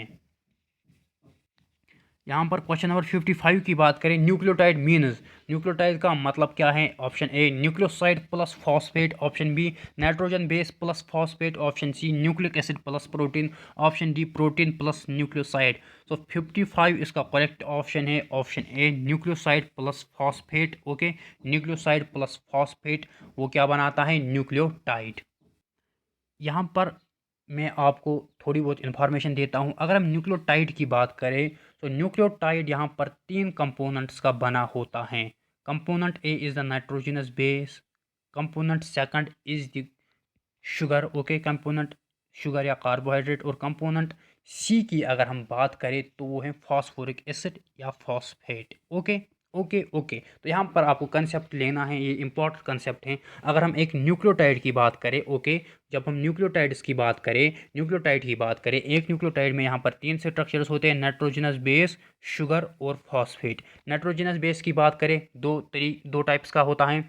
यहाँ पर क्वेश्चन नंबर 55 की बात करें, न्यूक्लियोटाइड मीन्स, न्यूक्लियोटाइड का मतलब क्या है। Option A nucleoside plus phosphate, option B nitrogen base plus phosphate, option C nucleic acid plus protein, option D protein plus nucleoside. तो 55 इसका करेक्ट ऑप्शन है, option A nucleoside plus phosphate. Okay, nucleoside plus phosphate वो क्या बनाता है, nucleotide. यहाँ पर मैं आपको थोड़ी बहुत इन्फॉर्मेशन देता हूँ। अगर हम न्यूक्लियोटाइड की बात करें तो न्यूक्लियोटाइड यहाँ पर 3 कंपोनेंट्स का बना होता है। Component A is the nitrogenous base, component second is the sugar, okay, component sugar या कार्बोहाइड्रेट, और कंपोनेंट सी की अगर हम बात करें तो वो है फॉस्फोरिक एसिड या फॉस्फेट। ओके ओके ओके, तो यहाँ पर आपको कंसेप्ट लेना है, ये इंपॉर्टेंट कंसेप्ट है। अगर हम एक न्यूक्लियोटाइड की बात करें, ओके, जब हम न्यूक्लियोटाइड्स की बात करें, न्यूक्लियोटाइड की बात करें, एक न्यूक्लियोटाइड में यहाँ पर 3 स्ट्रक्चर्स होते हैं, नाइट्रोजनस बेस, शुगर और फॉस्फेट। नाइट्रोजनस बेस की बात करें, दो टाइप्स का होता है,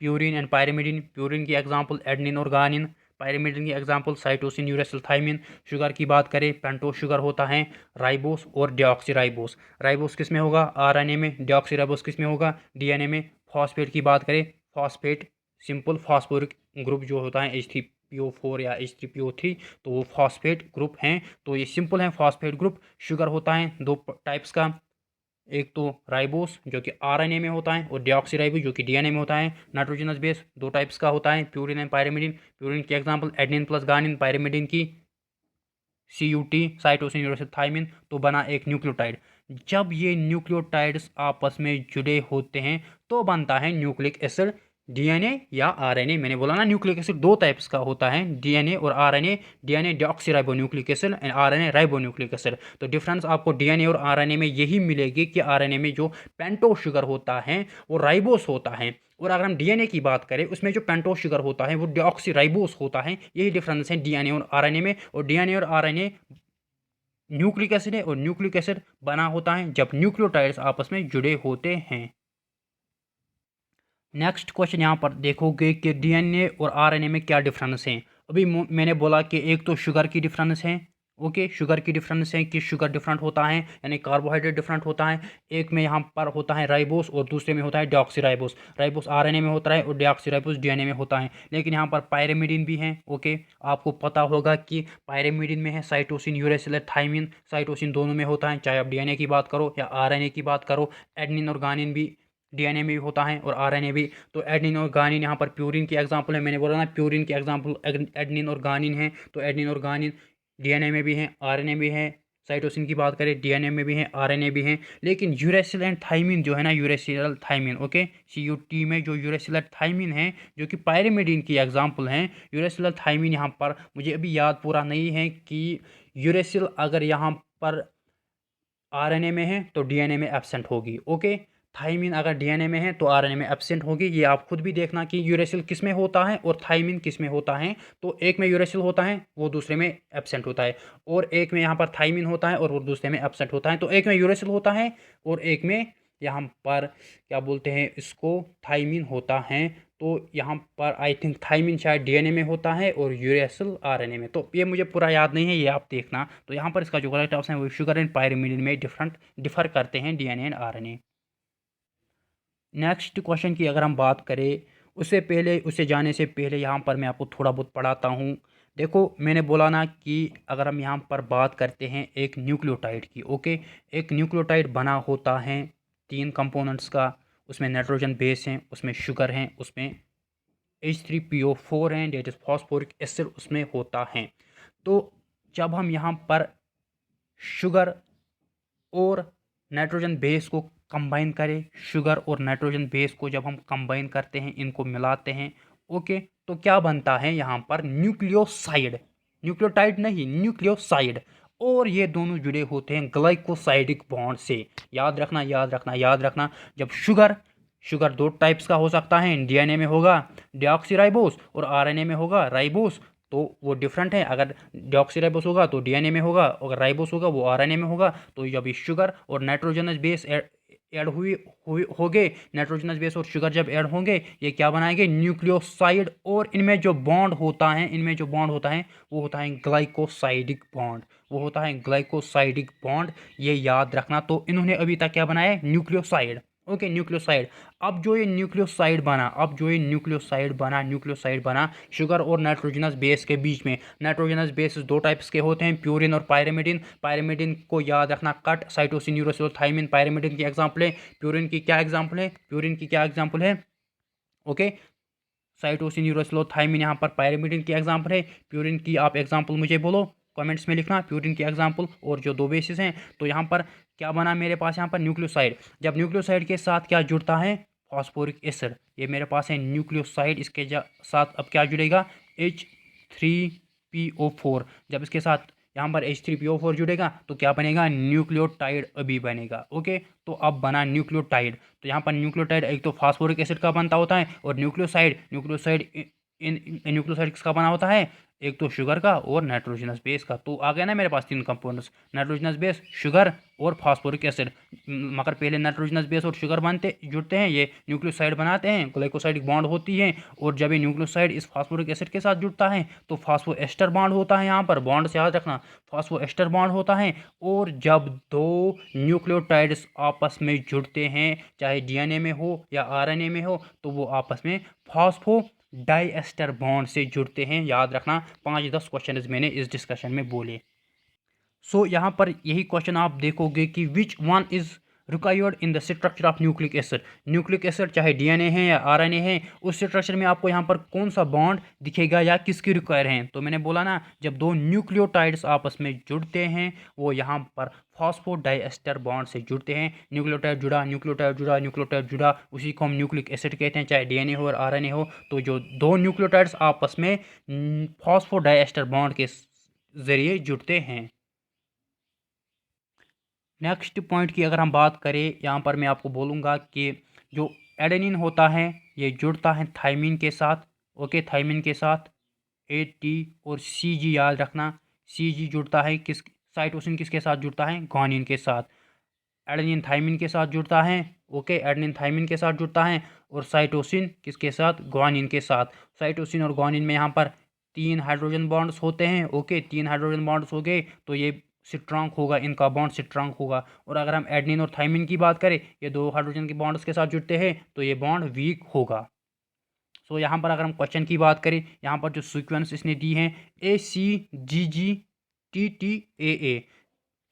प्यूरिन एंड पायरिमिडिन। प्यूरिन की एग्जांपल एडेनिन और गानिन, पायरिमिडिन की example cytosine, uracil, thymine. Sugar की बात करें, पेंटोस शुगर होता है, राइबोस और डिऑक्सीराइबोस। राइबोस किस में होगा, आरएनए में, डिऑक्सीराइबोस किस में होगा, डीएनए में। फॉस्फेट की बात करें, फॉस्फेट सिंपल फॉस्फोरिक ग्रुप जो होता है H3PO4 या H3PO3, तो वो फॉस्फेट ग्रुप हैं, तो ये सिंपल हैं फॉस्फेट ग्रुप। शुगर होता है दो टाइप्स का, एक तो राइबोस जो कि आरएनए में होता है, और डिऑक्सीराइबोस जो कि डीएनए में होता है। नाइट्रोजनस बेस दो टाइप्स का होता है, प्यूरिन एंड पायरिमिडिन। प्यूरिन की एग्जांपल एडेनिन प्लस गानिन, पायरिमिडिन की CUT, साइटोसिन, यूरेसिल, थाइमिन। तो बना एक न्यूक्लियोटाइड। जब ये न्यूक्लियोटाइड्स आपस में जुड़े होते हैं तो बनता है न्यूक्लिक एसिड, डीएनए या आरएनए। मैंने बोला ना न्यूक्लिक एसिड दो टाइप्स का होता है, डीएनए और RNA. DNA deoxyribo nucleic acid and RNA ribo nucleic acid. तो डिफरेंस आपको डीएनए और आरएनए में यही मिलेगी कि आरएनए में जो पेंटोस शुगर होता है वो राइबोस होता है, और अगर हम डीएनए की बात करें उसमें जो पेंटोस शुगर होता है वो डीऑक्सीराइबोस होता है। यही डिफरेंस है डीएनए और आरएनए में। और डीएनए और आरएनए न्यूक्लिक एसिड है, और न्यूक्लिक एसिड बना होता है जब न्यूक्लियोटाइड्स आपस में जुड़े होते हैं। नेक्स्ट क्वेश्चन यहाँ पर देखोगे कि डीएनए और आरएनए में क्या डिफरेंस है। अभी मैंने बोला कि एक तो शुगर की डिफरेंस है, ओके, शुगर की डिफरेंस है कि शुगर डिफरेंट होता है, यानी कार्बोहाइड्रेट डिफरेंट होता है। एक में यहाँ पर होता है राइबोस और दूसरे में होता है डीऑक्सीराइबोस। राइबोस आरएनए में होता है और डीऑक्सीराइबोस डीएनए में होता है। लेकिन यहाँ पर पायरिमिडिन भी है, ओके, आपको पता होगा कि पायरिमिडिन में है साइटोसिन, यूरेसिल, थाइमिन। साइटोसिन दोनों में होता है, चाहे आप डीएनए की बात करो या आरएनए की बात करो। एडेनिन और गानिन भी डीएनए में भी होता है और आरएनए भी। तो एडेनिन और गानिन यहाँ पर प्यूरिन की एग्जांपल है, मैंने बोला ना प्यूरिन की एग्जांपल एडेनिन और गानिन है। तो एडेनिन और गानिन डीएनए में भी हैं, आरएनए भी हैं। साइटोसिन की बात करें, डीएनए में भी हैं, आरएनए भी हैं। लेकिन यूरेसिल एंड थाइमिन जो है ना, यूरेसिल थाइमिन, ओके, CUT में जो यूरेसिल थाइमिन है जो कि पायरिमिडिन की एग्जांपल हैं, यूरेसिल थाइमिन यहाँ पर मुझे अभी याद पूरा नहीं है कि यूरेसिल अगर यहाँ पर आरएनए में है तो डीएनए में एब्सेंट होगी, ओके। थाइमिन अगर डीएनए में है तो आरएनए में एब्सेंट होगी। ये आप खुद भी देखना कि यूरेसिल किस में होता है और थाइमिन किस में होता है। तो एक में यूरेसिल होता है, वो दूसरे में एब्सेंट होता है, और एक में यहाँ पर थाइमिन होता है और वो दूसरे में एब्सेंट होता है। तो एक में यूरेसिल होता है और एक में यहाँ पर क्या बोलते हैं इसको, थाइमिन होता है। तो यहाँ पर आई थिंक थाइमिन शायद डीएनए में होता है और यूरेसिल आरएनए में। तो ये मुझे पूरा याद नहीं है, ये आप देखना। तो यहाँ पर इसका जो करेक्ट ऑप्शन है वो शुगर एंड पायरिमिडिन में डिफर करते हैं DNA and RNA. Next question की अगर हम बात करें, उससे जाने से पहले यहाँ पर मैं आपको थोड़ा बहुत पढ़ाता हूँ। देखो मैंने बोला ना कि अगर हम यहाँ पर बात करते हैं एक न्यूक्लियोटाइड की, ओके, एक न्यूक्लियोटाइड बना होता है 3 कंपोनेंट्स का, उसमें नाइट्रोजन बेस हैं, उसमें शुगर हैं, उसमें H3PO4 हैं, डेट इज फॉस्फोरिक एसिड उसमें होता है। तो जब हम यहाँ पर शुगर और नाइट्रोजन बेस को कंबाइन करें, शुगर और नाइट्रोजन बेस को जब हम कंबाइन करते हैं, इनको मिलाते हैं, ओके, तो क्या बनता है यहाँ पर न्यूक्लियोसाइड, न्यूक्लियोटाइड नहीं, न्यूक्लियोसाइड। और ये दोनों जुड़े होते हैं ग्लाइकोसाइडिक बॉन्ड से। याद रखना, याद रखना, याद रखना। जब शुगर शुगर दो टाइप्स का हो सकता है, डीएनए में होगा डीऑक्सीराइबोस और आरएनए में होगा राइबोस, तो वो डिफरेंट है। अगर डीऑक्सीराइबोस होगा तो डीएनए में होगा, अगर राइबोस होगा वो आरएनए में होगा। तो जब ये शुगर और नाइट्रोजनस बेस ऐड हुई होंगे, नाइट्रोजनस बेस और शुगर जब ऐड होंगे, ये क्या बनाएंगे, न्यूक्लियोसाइड। और इनमें जो बॉन्ड होता है, इनमें जो बॉन्ड होता है वो होता है ग्लाइकोसाइडिक बॉन्ड, वो होता है ग्लाइकोसाइडिक बॉन्ड। ये याद रखना। तो इन्होंने अभी तक क्या बनाया है, न्यूक्लियोसाइड, ओके, न्यूक्लियोसाइड। अब जो ये न्यूक्लियोसाइड बना, अब जो ये न्यूक्लियोसाइड बना शुगर और नाइट्रोजनस बेस के बीच में। नाइट्रोजनस बेस दो टाइप्स के होते हैं, प्यूरिन और पायरिमिडिन। पायरिमिडिन को याद रखना cut, cytosine, uracil, thymine pyrimidine की एग्जांपल है। प्यूरिन की क्या एग्जांपल है, प्यूरिन की क्या एग्जांपल है, ओके, साइटोसिन, यूरासिल, थाइमिन यहाँ पर पायरिमिडिन की एग्जांपल है। प्यूरिन की आप एग्जांपल मुझे बोलो, कमेंट्स में लिखना प्यूरिन की एग्जांपल और जो दो बेसिस हैं। तो यहाँ पर क्या बना मेरे पास, यहाँ पर न्यूक्लियोसाइड। जब न्यूक्लियोसाइड के साथ क्या जुड़ता है, फॉस्फोरिक एसिड। ये मेरे पास है न्यूक्लियोसाइड, इसके साथ अब क्या जुड़ेगा, H3PO4। जब इसके साथ यहाँ पर H3PO4 जुड़ेगा तो क्या बनेगा, न्यूक्लियोटाइड अभी बनेगा, ओके। तो अब बना न्यूक्लियोटाइड। तो यहाँ पर न्यूक्लियोटाइड एक तो फास्फोरिक एसिड का बनता होता है, और न्यूक्लियोसाइड न्यूक्लियोसाइड इन न्यूक्लियोसाइड किसका बना होता है, एक तो शुगर का और नाइट्रोजनस बेस का। तो आ गया ना मेरे पास तीन कंपोनेंट्स, नाइट्रोजनस बेस, शुगर और फास्फोरिक एसिड। मगर पहले नाइट्रोजनस बेस और शुगर बनते जुड़ते हैं, ये न्यूक्लियोसाइड बनाते हैं, ग्लाइकोसाइडिक बॉन्ड होती है। और जब ये न्यूक्लियोसाइड इस फास्फोरिक एसिड के साथ जुड़ता है तो फास्फो एस्टर बॉन्ड होता है। यहाँ पर बॉन्ड से याद रखना, फास्फो एस्टर बॉन्ड होता है। और जब दो न्यूक्लियोटाइड्स आपस में जुड़ते हैं, चाहे डीएनए में हो या आरएनए में हो, तो वो आपस में फास्फो डाइएस्टर बॉन्ड से जुड़ते हैं। याद रखना, 5-10 क्वेश्चन मैंने इस डिस्कशन में बोले। सो यहाँ पर यही क्वेश्चन आप देखोगे कि which one is required in the structure of nucleic acid. Nucleic acid चाहे डीएनए है या आरएनए है, उस स्ट्रक्चर में आपको यहाँ पर कौन सा बॉन्ड दिखेगा या किसकी रिक्वायर है। तो मैंने बोला ना, जब दो न्यूक्लियोटाइड्स आपस में जुड़ते हैं, वो यहाँ पर फॉस्फोडाइएस्टर बॉन्ड से जुड़ते हैं। न्यूक्लियोटाइड जुड़ा, न्यूक्लियोटाइड जुड़ा, न्यूक्लियोटाइड जुड़ा, उसी को हम न्यूक्लिक एसिड कहते हैं, चाहे डीएनए हो और आरएनए हो। तो जो दो न्यूक्लियोटाइड्स आपस में फॉस्फोडाइएस्टर बॉन्ड के जरिए जुड़ते हैं। नेक्स्ट पॉइंट की अगर हम बात करें, यहाँ पर मैं आपको बोलूँगा कि जो एडेनिन होता है ये जुड़ता है थाइमिन के साथ, ओके, थाइमिन के साथ AT और CG याद रखना। CG जुड़ता है किस, साइटोसिन किसके साथ जुड़ता है, ग्वानिन के साथ। एडेनिन थाइमिन के साथ जुड़ता है, ओके, एडेनिन थाइमिन के साथ जुड़ता है। और साइटोसिन किसके साथ, ग्वानिन के साथ। साइटोसिन और ग्वानिन में यहाँ पर 3 हाइड्रोजन बॉन्ड्स होते हैं, ओके, 3 हाइड्रोजन बॉन्ड्स हो गए, तो ये स्ट्रांग होगा, इनका बॉन्ड स्ट्रांग होगा। और अगर हम एडेनिन और थाइमिन की बात करें, ये दो हाइड्रोजन के बॉन्ड्स के साथ जुड़ते हैं, तो ये बॉन्ड वीक होगा। सो यहाँ पर अगर हम क्वेश्चन की बात करें, यहाँ पर जो सीक्वेंस इसने दी है ACGGTTAA।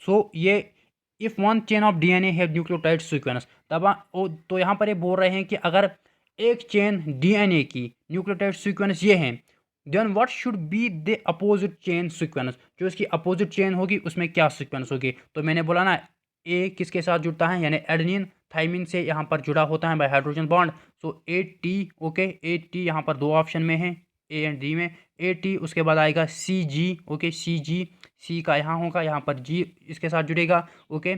सो ये if one chain of DNA have nucleotide sequence, तब तो यहाँ पर ये बोल रहे हैं कि अगर एक चेन डीएनए की न्यूक्लियोटाइड सीक्वेंस ये है, then what should be the opposite chain sequence. जो इसकी अपोजिट चेन होगी उसमें क्या सीक्वेंस होगी। तो मैंने बोला ना, ए किसके साथ जुड़ता है, यानी एडेनिन थाइमिन से यहाँ पर जुड़ा होता है bye hydrogen bond. So AT, okay, AT यहाँ पर दो ऑप्शन में है, A एंड D में। AT, उसके बाद आएगा CG, ओके, CG, C का यहाँ होगा, यहाँ पर G इसके साथ जुड़ेगा, ओके।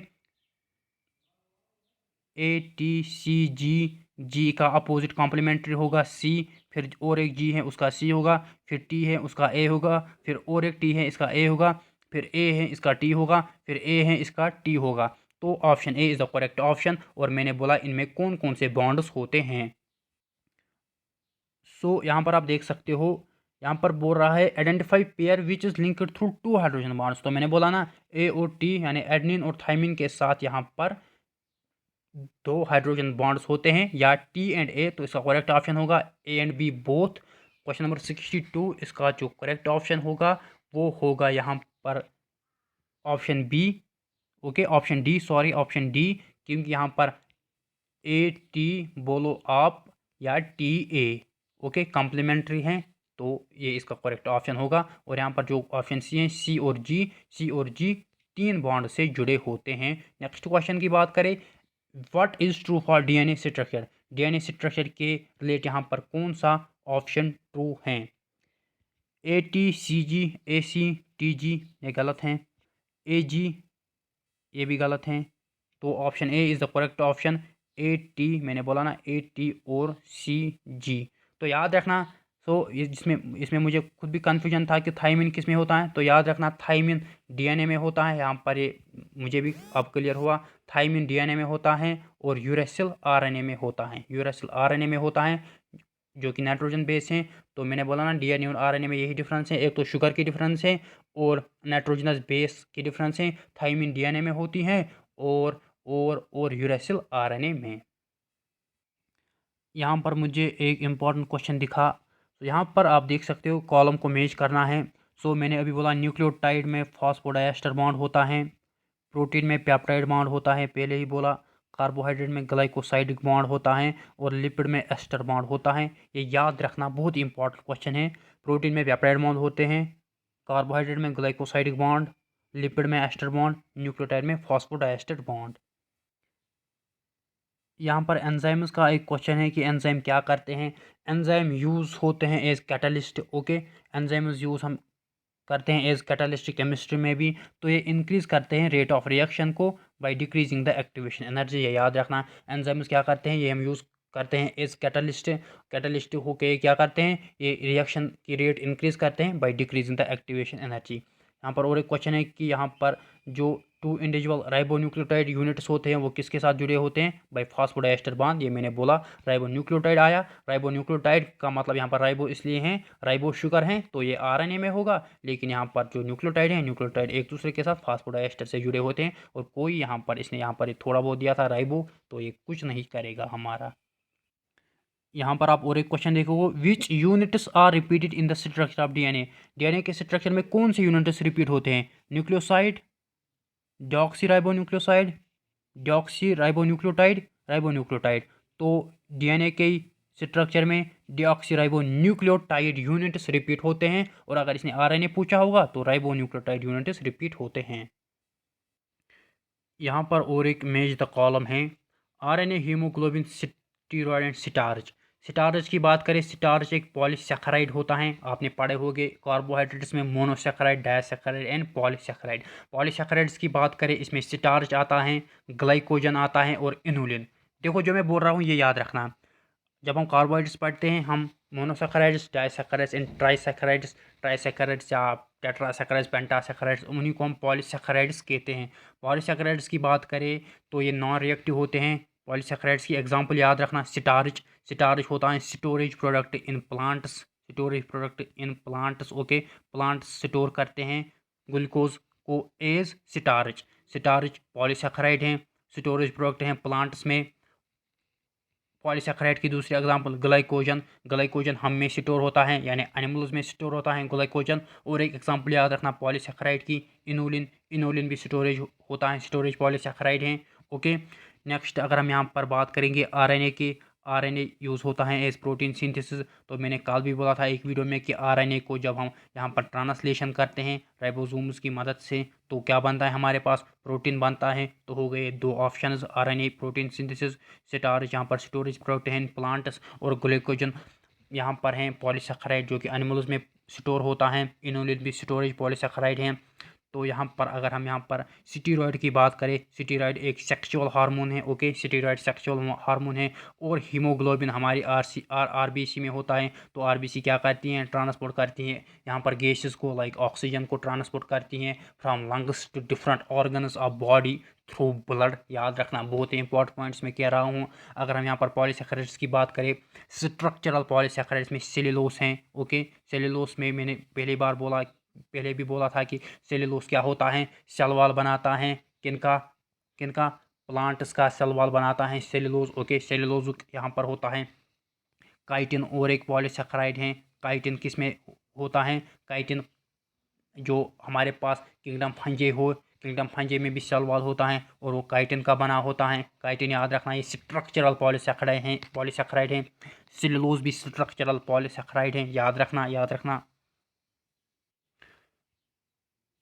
ATCG, का अपोजिट कॉम्प्लीमेंट्री होगा C, फिर और एक G है उसका C होगा, फिर T है उसका A होगा, फिर और एक T है इसका A होगा, फिर A है इसका T होगा, फिर A है इसका T होगा। तो option A is the correct option. और मैंने बोला इनमें कौन कौन से बॉन्ड्स होते हैं। सो यहाँ पर आप देख सकते हो, यहाँ पर बोल रहा है identify pair which is linked through 2 hydrogen bonds. तो मैंने बोला ना, A और T यानी एडेनिन और थाइमिन के साथ यहाँ पर 2 हाइड्रोजन बॉन्ड्स होते हैं, या T एंड A। तो इसका करेक्ट ऑप्शन होगा A and B both. Question number 62, इसका जो करेक्ट ऑप्शन होगा वो होगा यहाँ पर option B, okay, option D, sorry, option D। क्योंकि यहाँ पर AT बोलो आप या TA, ओके, कॉम्प्लीमेंट्री हैं, तो ये इसका करेक्ट ऑप्शन होगा। और यहाँ पर जो ऑप्शन सी हैं, C और G 3 बॉन्ड से जुड़े होते हैं। नेक्स्ट क्वेश्चन की बात करें, what is true for DNA structure, DNA structure के रिलेट यहाँ पर कौन सा ऑप्शन ट्रू है? ATCG, ACTG ये गलत हैं, AG ये भी गलत हैं, तो option A is the correct option. AT मैंने बोला ना, AT और CG। तो याद रखना, तो ये जिसमें इसमें मुझे खुद भी कन्फ्यूजन था कि थाइमिन किस में होता है, तो याद रखना थाइमिन DNA में होता है। यहाँ पर ये मुझे भी अब क्लियर हुआ, थाइमिन DNA में होता है और यूरेसिल RNA में होता है, यूरेसिल RNA में होता है, जो कि नाइट्रोजन बेस हैं। तो मैंने बोला ना, DNA और RNA में यही डिफरेंस है, एक तो शुगर की डिफरेंस है और नाइट्रोजनस बेस की डिफरेंस है। थाइमिन DNA में होती हैं और यूरेसिल RNA में। यहाँ पर मुझे एक इम्पॉर्टेंट क्वेश्चन दिखा, तो यहाँ पर आप देख सकते हो कॉलम को मैच करना है। सो मैंने अभी बोला न्यूक्लियोटाइड में फॉस्फोडाइएस्टर बॉन्ड होता है, प्रोटीन में पेप्टाइड बॉन्ड होता है, पहले ही बोला, कार्बोहाइड्रेट में ग्लाइकोसाइडिक बॉन्ड होता है और लिपिड में एस्टर बॉन्ड होता है। ये याद रखना बहुत ही इंपॉर्टेंट क्वेश्चन है। प्रोटीन में पेप्टाइड बॉन्ड होते हैं, कार्बोहाइड्रेट में ग्लाइकोसाइडिक बॉन्ड, लिपिड में एस्टर बॉन्ड, न्यूक्लियोटाइड में फॉस्फोडाइएस्टर बॉन्ड। यहाँ पर एंजाइम्स का एक क्वेश्चन है कि एंजाइम क्या करते हैं। एंजाइम यूज़ होते हैं as catalyst, okay, enzymes use हम करते हैं एज कैटलिस्ट केमिस्ट्री में भी। तो ये इंक्रीज़ करते हैं रेट ऑफ रिएक्शन को by decreasing the activation energy, ये याद रखना। एंजाइम्स क्या करते हैं, ये हम यूज़ करते हैं एज कैटलिस्ट, कैटलिस्ट होके क्या करते हैं, ये रिएक्शन की रेट इंक्रीज़ करते हैं by decreasing the activation energy. यहाँ पर और एक क्वेश्चन है कि यहाँ पर जो 2 इंडिविजुअल राइबोन्यूक्लियोटाइड यूनिट्स होते हैं वो किसके साथ जुड़े होते हैं, बाय फॉस्फोडाइएस्टर बॉन्ड। ये मैंने बोला, राइबोन्यूक्लियोटाइड आया, राइबोन्यूक्लियोटाइड का मतलब यहाँ पर राइबो इसलिए हैं, राइबो शुगर हैं, तो ये RNA में होगा। लेकिन यहाँ पर जो न्यूक्लियोटाइड है, न्यूक्लियोटाइड एक दूसरे के साथ फॉस्फोडाइएस्टर से जुड़े होते हैं, और कोई यहाँ पर इसने यहाँ पर थोड़ा बहुत दिया था राइबो, तो ये कुछ नहीं करेगा हमारा। यहाँ पर आप और एक क्वेश्चन देखोगे, which units are repeated in the structure of DNA, DNA के स्ट्रक्चर में कौन से यूनिट्स रिपीट होते हैं, न्यूक्लियोसाइड, डॉक्सीराइबोन्यूक्लियोसाइड, डॉक्सीराइबोन्यूक्लियोटाइड, राइबोन्यूक्लियोटाइड। तो DNA के स्ट्रक्चर में डीऑक्सीराइबोन्यूक्लियोटाइड यूनिट्स रिपीट होते हैं, और अगर इसने RNA पूछा होगा तो राइबोन्यूक्लियोटाइड यूनिट्स रिपीट होते हैं। यहाँ पर और एक इमेज द कॉलम है, RNA, haemoglobin, steroid and starch. Starch की बात करें, स्टार्च एक पॉलीसैकेराइड होता है, आपने पढ़े होंगे कार्बोहाइड्रेट्स में मोनोसैकेराइड, डायसैकेराइड एंड पॉलीसैकेराइड। पॉलीसैकेराइड्स की बात करें, इसमें स्टार्च आता है, ग्लाइकोजन आता है और इनुलिन। देखो जो मैं बोल रहा हूँ ये याद रखना, जब हम कार्बोहाइड्रेट्स पढ़ते हैं हम मोनोसैकेराइड्स, डाइसैकेराइड्स एंड ट्राइसैकेराइड्स, ट्राइसैकेराइड्स या टेट्रासैकेराइड्स, पेंटासैकेराइड्स, उन्हीं को हम पॉलीसैकेराइड्स कहते हैं। पॉलीसैकेराइड्स की बात करें तो ये नॉन रिएक्टिव होते हैं। पॉलीसैकेराइड्स की एग्जांपल याद रखना, स्टार्च, स्टार्च होता है storage product in plants, storage product in plants, okay, plants store करते हैं ग्लूकोज को एज स्टार्च। स्टार्च पॉलीसैकेराइड हैं, स्टोरेज प्रोडक्ट हैं प्लांट्स में। पॉलीसैकेराइड की दूसरी एग्जांपल ग्लाइकोजन, ग्लाइकोजन हम में स्टोर होता है, यानी एनिमल्स में स्टोर होता है ग्लाइकोजन। और एक एग्जांपल याद रखना पॉलीसैकेराइड की, इनुलिन, इनुलिन भी स्टोरेज होता है, स्टोरेज पॉलीसैकेराइड हैं, ओके। नेक्स्ट अगर हम यहाँ पर बात करेंगे RNA की, RNA यूज़ होता है एज प्रोटीन सिंथेसिस। तो मैंने कल भी बोला था एक वीडियो में कि RNA को जब हम यहाँ पर ट्रांसलेशन करते हैं राइबोसोम्स की मदद से, तो क्या बनता है हमारे पास, प्रोटीन बनता है। तो हो गए दो options, RNA protein synthesis, starch यहाँ पर स्टोरेज प्रोडक्ट हैं प्लांट्स, और ग्लूकोजन यहाँ पर हैं पॉलीसैकेराइड जो कि एनिमल्स में स्टोर होता है, इनुलिन भी स्टोरेज पॉलीसैकेराइड हैं। तो यहाँ पर अगर हम यहाँ पर स्टीरॉयड की बात करें, स्टीरॉयड एक सेक्सुअल हार्मोन है, ओके, स्टीरॉयड सेक्सुअल हार्मोन है। और हीमोग्लोबिन हमारी RBC में होता है, तो RBC क्या करती हैं, ट्रांसपोर्ट करती हैं यहाँ पर गैसेस को, लाइक ऑक्सीजन को ट्रांसपोर्ट करती हैं from lungs to different organs of body through blood. याद रखना, बहुत ही इंपॉर्टेंट पॉइंट्स में कह रहा हूँ। अगर हम यहाँ पर पॉलीसैकेराइड्स की बात करें, स्ट्रक्चरल पॉलीसैकेराइड्स में सेल्यूलोस हैं, ओके, सेल्यूलोस में मैंने पहले भी बोला था कि सेल्यूलोस क्या होता है, सेल वॉल बनाता है, किनका किनका, प्लांट्स का सेल वॉल बनाता है सेल्यूलोज, ओके। सेल्यूलोज यहाँ पर होता है काइटिन, और एक पॉलीसैकेराइड है। काइटिन किस में होता है, काइटिन जो हमारे पास किंगडम फंजे हो, किंगडम फंजे में भी सेल वॉल होता है और वो काइटिन का बना होता है। काइटिन याद रखना ये स्ट्रक्चरल पॉलीसेकेराइड हैं। सेलुलोज भी स्ट्रक्चरल पॉलीसेकेराइड हैं, याद रखना याद रखना।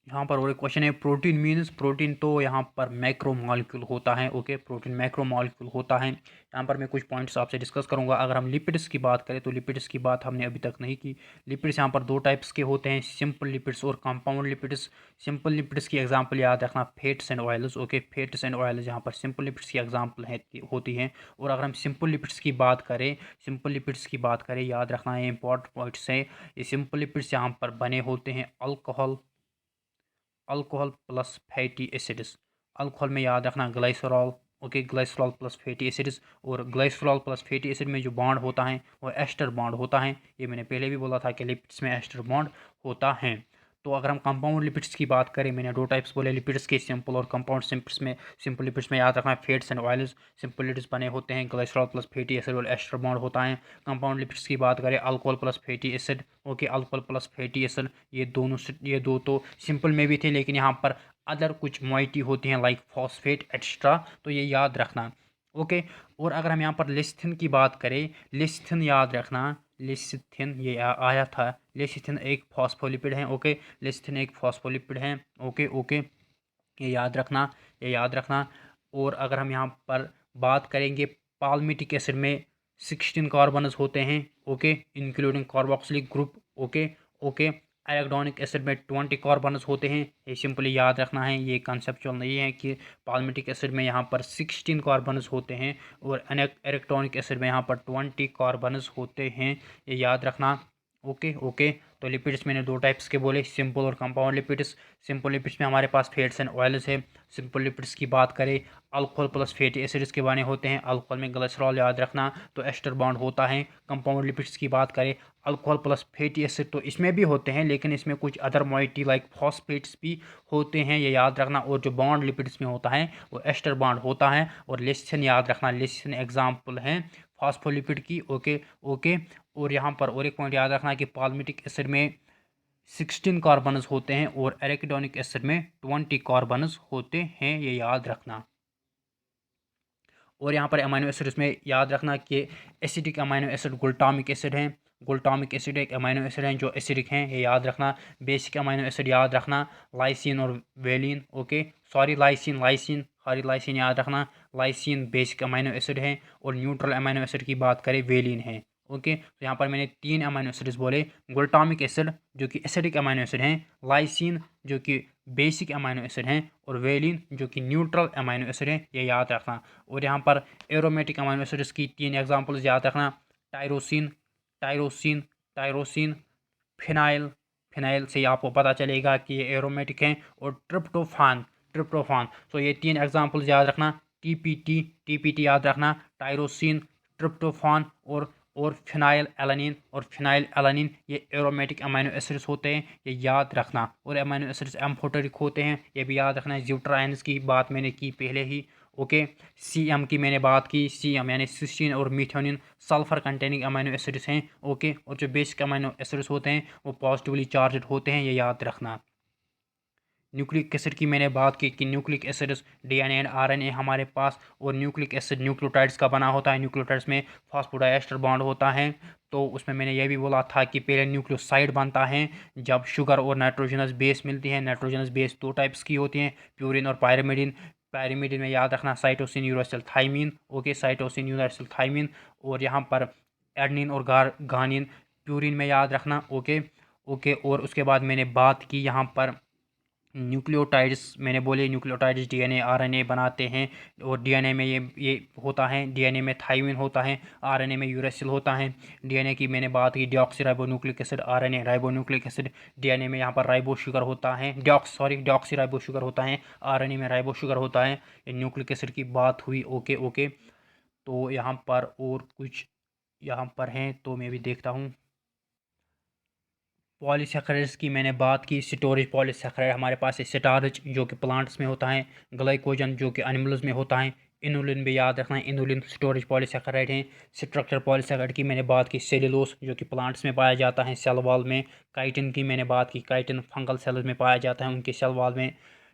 यहाँ पर और एक क्वेश्चन है, प्रोटीन मीन्स, प्रोटीन तो यहाँ पर मैक्रो मॉलिक्यूल होता है। ओके, प्रोटीन मैक्रो मॉलिक्यूल होता है। यहाँ पर मैं कुछ पॉइंट्स आपसे डिस्कस करूँगा। अगर हम लिपिड्स की बात करें तो लिपिड्स की बात हमने अभी तक नहीं की। लिपिड्स यहाँ पर दो टाइप्स के होते हैं, सिंपल लिपिड्स और कंपाउंड लिपिड्स। सिंपल लिपिड्स की एग्जाम्पल याद रखना fats and oils. Okay, fats and oils यहाँ पर सिंपल लिपिड्स की एग्जाम्पल होती हैं। और अगर हम सिंपल लिपिड्स की बात करें, याद रखना है इंपॉर्टेंट पॉइंट्स हैं। ये सिंपल लिपिड्स यहाँ पर बने होते हैं alcohol plus fatty acids. Alcohol में याद रखना glycerol. Okay, glycerol plus fatty acids. और ग्लाइसरॉल प्लस फैटी एसिड में जो बॉन्ड होता है वो एस्टर बॉन्ड होता है। ये मैंने पहले भी बोला था कि लिपिड्स में एस्टर बॉन्ड होता है। तो अगर हम कंपाउंड लिपिड्स की बात करें, मैंने दो टाइप्स बोले लिपिड्स के, सिंपल और कंपाउंड। सिंपल लिपिड्स में याद रखना fats and oils. Simple lipids बने होते हैं ग्लाइसरॉल प्लस फैटी एसिड और एस्टर बॉन्ड होता है। कंपाउंड लिपिड्स की बात करें alcohol plus fatty acid. Okay, alcohol plus fatty acid, ये दो तो सिंपल में भी थे, लेकिन यहाँ पर अदर कुछ मॉइटी होती हैं लाइक फॉस्फेट एक्स्ट्रा, तो ये याद रखना। ओके, और अगर हम यहाँ पर लिस्थिन की बात करें, लिस्थिन याद रखना, लिस्थिन ये आया था। लिस्थिन एक फॉस्फोलिपिड है। ओके, लिस्थिन एक फॉस्फोलिपिड है। ओके ओके, ये याद रखना, ये याद रखना। और अगर हम यहाँ पर बात करेंगे, पाल्मिटिक एसिड में 16 कार्बन्स होते हैं। Okay, including carboxylic group. Okay okay, arachidonic acid में 20 कार्बन्स होते हैं। ये सिंपली याद रखना है, ये कंसेप्चुअल नहीं है कि पाल्मिटिक एसिड में यहाँ पर 16 कार्बन्स होते हैं और एराकिडोनिक एसिड में यहाँ पर 20 कार्बन्स होते हैं, ये याद रखना। ओके ओके, तो लिपिड्स मैंने दो टाइप्स के बोले, सिंपल और कंपाउंड लिपिड्स। सिंपल लिपिड्स में हमारे पास फैट्स एंड ऑयल्स है। सिंपल लिपिड्स की बात करें, अल्कोहल प्लस फैटी एसिड्स के बने होते हैं। अल्कोहल में ग्लिसरॉल याद रखना, तो एस्टर बॉन्ड होता है। कंपाउंड लिपिड्स की बात करें, अल्कोहल प्लस फैटी एसिड तो इसमें भी होते हैं, लेकिन इसमें कुछ अदर मॉइटी लाइक फॉस्फेट्स भी होते हैं, ये याद रखना। और जो बॉन्ड लिपिड्स में होता है वो एस्टर बॉन्ड होता है। और लिस्थिन याद रखना, लिस्थिन एग्जाम्पल है फॉस्फोलिपिड की। ओके ओके, और यहाँ पर और एक पॉइंट याद रखना कि पाल्मिटिक एसिड में 16 कार्बन्स होते हैं और एराकिडोनिक एसिड में 20 कार्बन्स होते हैं, ये याद रखना। और यहाँ पर अमाइनो एसिड इसमें याद रखना कि acidic amino acid glutamic acid हैं। ग्लूटामिक एसिड एक अमाइनो एसिड हैं जो एसिडिक हैं, ये याद रखना। बेसिक अमाइनो एसिड याद रखना लाइसिन और वेलिन। ओके, लाइसिन याद रखना, लाइसिन बेसिक अमाइनो एसिड है। और न्यूट्रल अमाइनो एसिड की बात करें वेलिन है। ओके, तो यहाँ पर मैंने 3 अमाइनो एसिड्स बोले, ग्लूटामिक एसिड जो कि एसिडिक अमाइनो एसिड हैं, लाइसिन जो कि बेसिक अमाइनो एसिड हैं, और वेलिन जो कि न्यूट्रल अमाइनो एसिड है, ये याद रखना। और यहाँ पर एरोमेटिक अमाइनो एसिड्स की 3 एग्जांपल्स याद रखना, tyrosine tyrosine tyrosine phenyl. Phenyl से आपको पता चलेगा कि ये एरोमेटिक हैं। और ट्रिप्टोफान तो ये 3 एग्जांपल्स याद रखना, टीपीटी याद रखना, टायरोसिन, ट्रिप्टोफान और फिनाइल एलानिन ये एरोमेटिक अमाइनो एसिड्स होते हैं, ये याद रखना। और अमाइनो एसिड्स एम्फोटेरिक होते हैं, ये भी याद रखना है। ज़्यूट्राइन्स की बात मैंने की पहले ही। ओके, सीएम की मैंने बात की, सीएम यानी सिस्टीन और मिथोनिन सल्फर कंटेनिंग अमाइनो एसिड्स हैं। ओके, और जो बेसिक अमाइनो एसिड्स होते हैं वो पॉजिटिवली चार्जड होते हैं, ये याद रखना। न्यूक्लिक एसिड की मैंने बात की कि nucleic acids DNA and RNA हमारे पास, और न्यूक्लिक एसिड न्यूक्लियोटाइड्स का बना होता है। न्यूक्लियोटाइड्स में फॉस्फोडाइएस्टर बॉन्ड होता है। तो उसमें मैंने यह भी बोला था कि पहले न्यूक्लियोसाइड बनता है जब शुगर और नाइट्रोजनस बेस मिलती है। नाइट्रोजनस बेस दो टाइप्स की होती हैं, प्यूरिन और पायरिमिडिन। पायरिमिडिन में याद रखना cytosine uracil thymine. Okay, cytosine uracil thymine. और यहाँ पर एडनिन और गानिन प्यूरिन में याद रखना। ओके ओके, और उसके बाद मैंने बात की यहाँ पर न्यूक्लियोटाइड्स, मैंने बोले न्यूक्लियोटाइड्स डीएनए आरएनए बनाते हैं। और डीएनए में ये होता है, डीएनए में थाइमिन होता है, आरएनए में यूरेसिल होता है। डीएनए की मैंने बात की deoxyribonucleic acid, RNA ribonucleic acid. DNA में यहाँ पर राइबो शुगर होता है, डिऑक्सीराइबो शुगर होता है, आरएनए में राइबो शुगर होता है। ये न्यूक्लिक एसिड की बात हुई। ओके ओके, तो यहाँ पर और कुछ यहाँ पर हैं तो मैं भी देखता हूँ। पॉलीसैकेराइड्स की मैंने बात की, स्टोरेज पॉलीसैकेराइड हमारे पास है, स्टार्च जो कि प्लांट्स में होता है, ग्लाइकोजन जो कि एनिमल्स में होता है, इनुलिन भी याद रखना है, इनुलिन स्टोरेज पॉलीसैकेराइड हैं। स्ट्रक्चर पॉलीसैकेराइड की मैंने बात की, सेलुलोस जो कि प्लांट्स में पाया जाता है सेल वॉल में। काइटिन की मैंने बात की, काइटिन फंगल सेल्स में पाया जाता है उनके सेल वॉल में।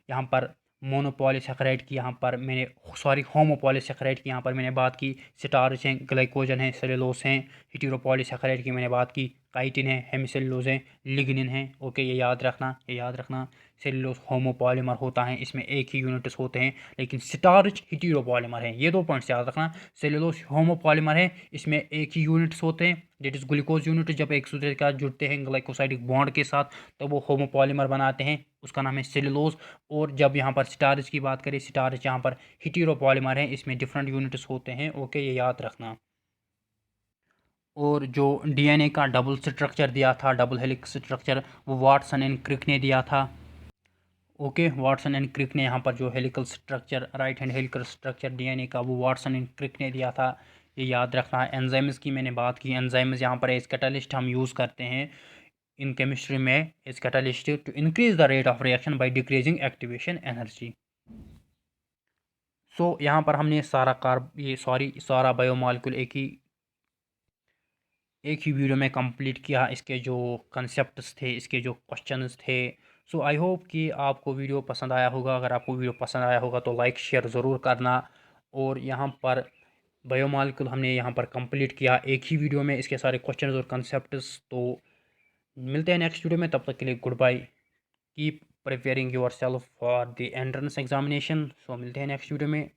यहाँ पर मोनोपॉलीसेकेराइड की यहाँ पर मैंने सॉरी होमोपॉलीसेकेराइड की यहाँ पर मैंने बात की, स्टार्च हैं, ग्लाइकोजन है, सेलुलोज हैं, हेटेरोपॉलीसेकेराइड की मैंने बात की, काइटिन है, हेमिसेलुलोज है, लिग्निन है। ओके, ये याद रखना, ये याद रखना। सेलुलोज होमोपॉलीमर होता है, इसमें एक ही यूनिट्स होते हैं, लेकिन स्टार्च हेटेरोपॉलीमर है। ये 2 पॉइंट्स याद रखना। सेलुलोज होमोपॉलीमर है, इसमें एक ही यूनिट्स होते हैं, डेट इज ग्लूकोज यूनिट। जब एक दूसरे के साथ जुड़ते हैं ग्लाइकोसाइडिक बॉन्ड के साथ तो वो होमोपॉलीमर बनाते हैं, उसका नाम है सेलुलोज। और जब यहाँ पर स्टार्च की बात करें, स्टार्च यहाँ पर हेटेरोपॉलीमर है, इसमें डिफरेंट यूनिट्स होते हैं। ओके, ये याद रखना। और जो डीएनए का डबल स्ट्रक्चर दिया था, डबल हेलिक्स स्ट्रक्चर, वो वाटसन एंड क्रिक ने दिया था। ओके, वाटसन एंड क्रिक ने यहाँ पर जो helical structure, right hand helical structure DNA का, वो वाटसन एंड क्रिक ने दिया था। ये याद रखना है। एंजाइम्स की मैंने बात की, एंजाइम्स यहाँ पर एज कैटालिस्ट हम यूज़ करते हैं इन केमिस्ट्री में, as catalyst to increase the rate of reaction by decreasing activation energy. So यहाँ पर हमने सारा बायोमॉलिक्यूल एक ही वीडियो में कंप्लीट किया। इसके जो कंसेप्ट्स थे, इसके जो क्वेश्चंस थे। सो आई होप कि आपको वीडियो पसंद आया होगा। अगर आपको वीडियो पसंद आया होगा तो लाइक शेयर ज़रूर करना। और यहाँ पर बायोमॉलिक्यूल हमने यहाँ पर कंप्लीट किया एक ही वीडियो में, इसके सारे क्वेश्चंस और कंसेप्ट्स। तो मिलते हैं नेक्स्ट वीडियो में, तब तक के लिए good bye. Keep preparing yourself for the entrance examination. So मिलते हैं नेक्स्ट वीडियो में।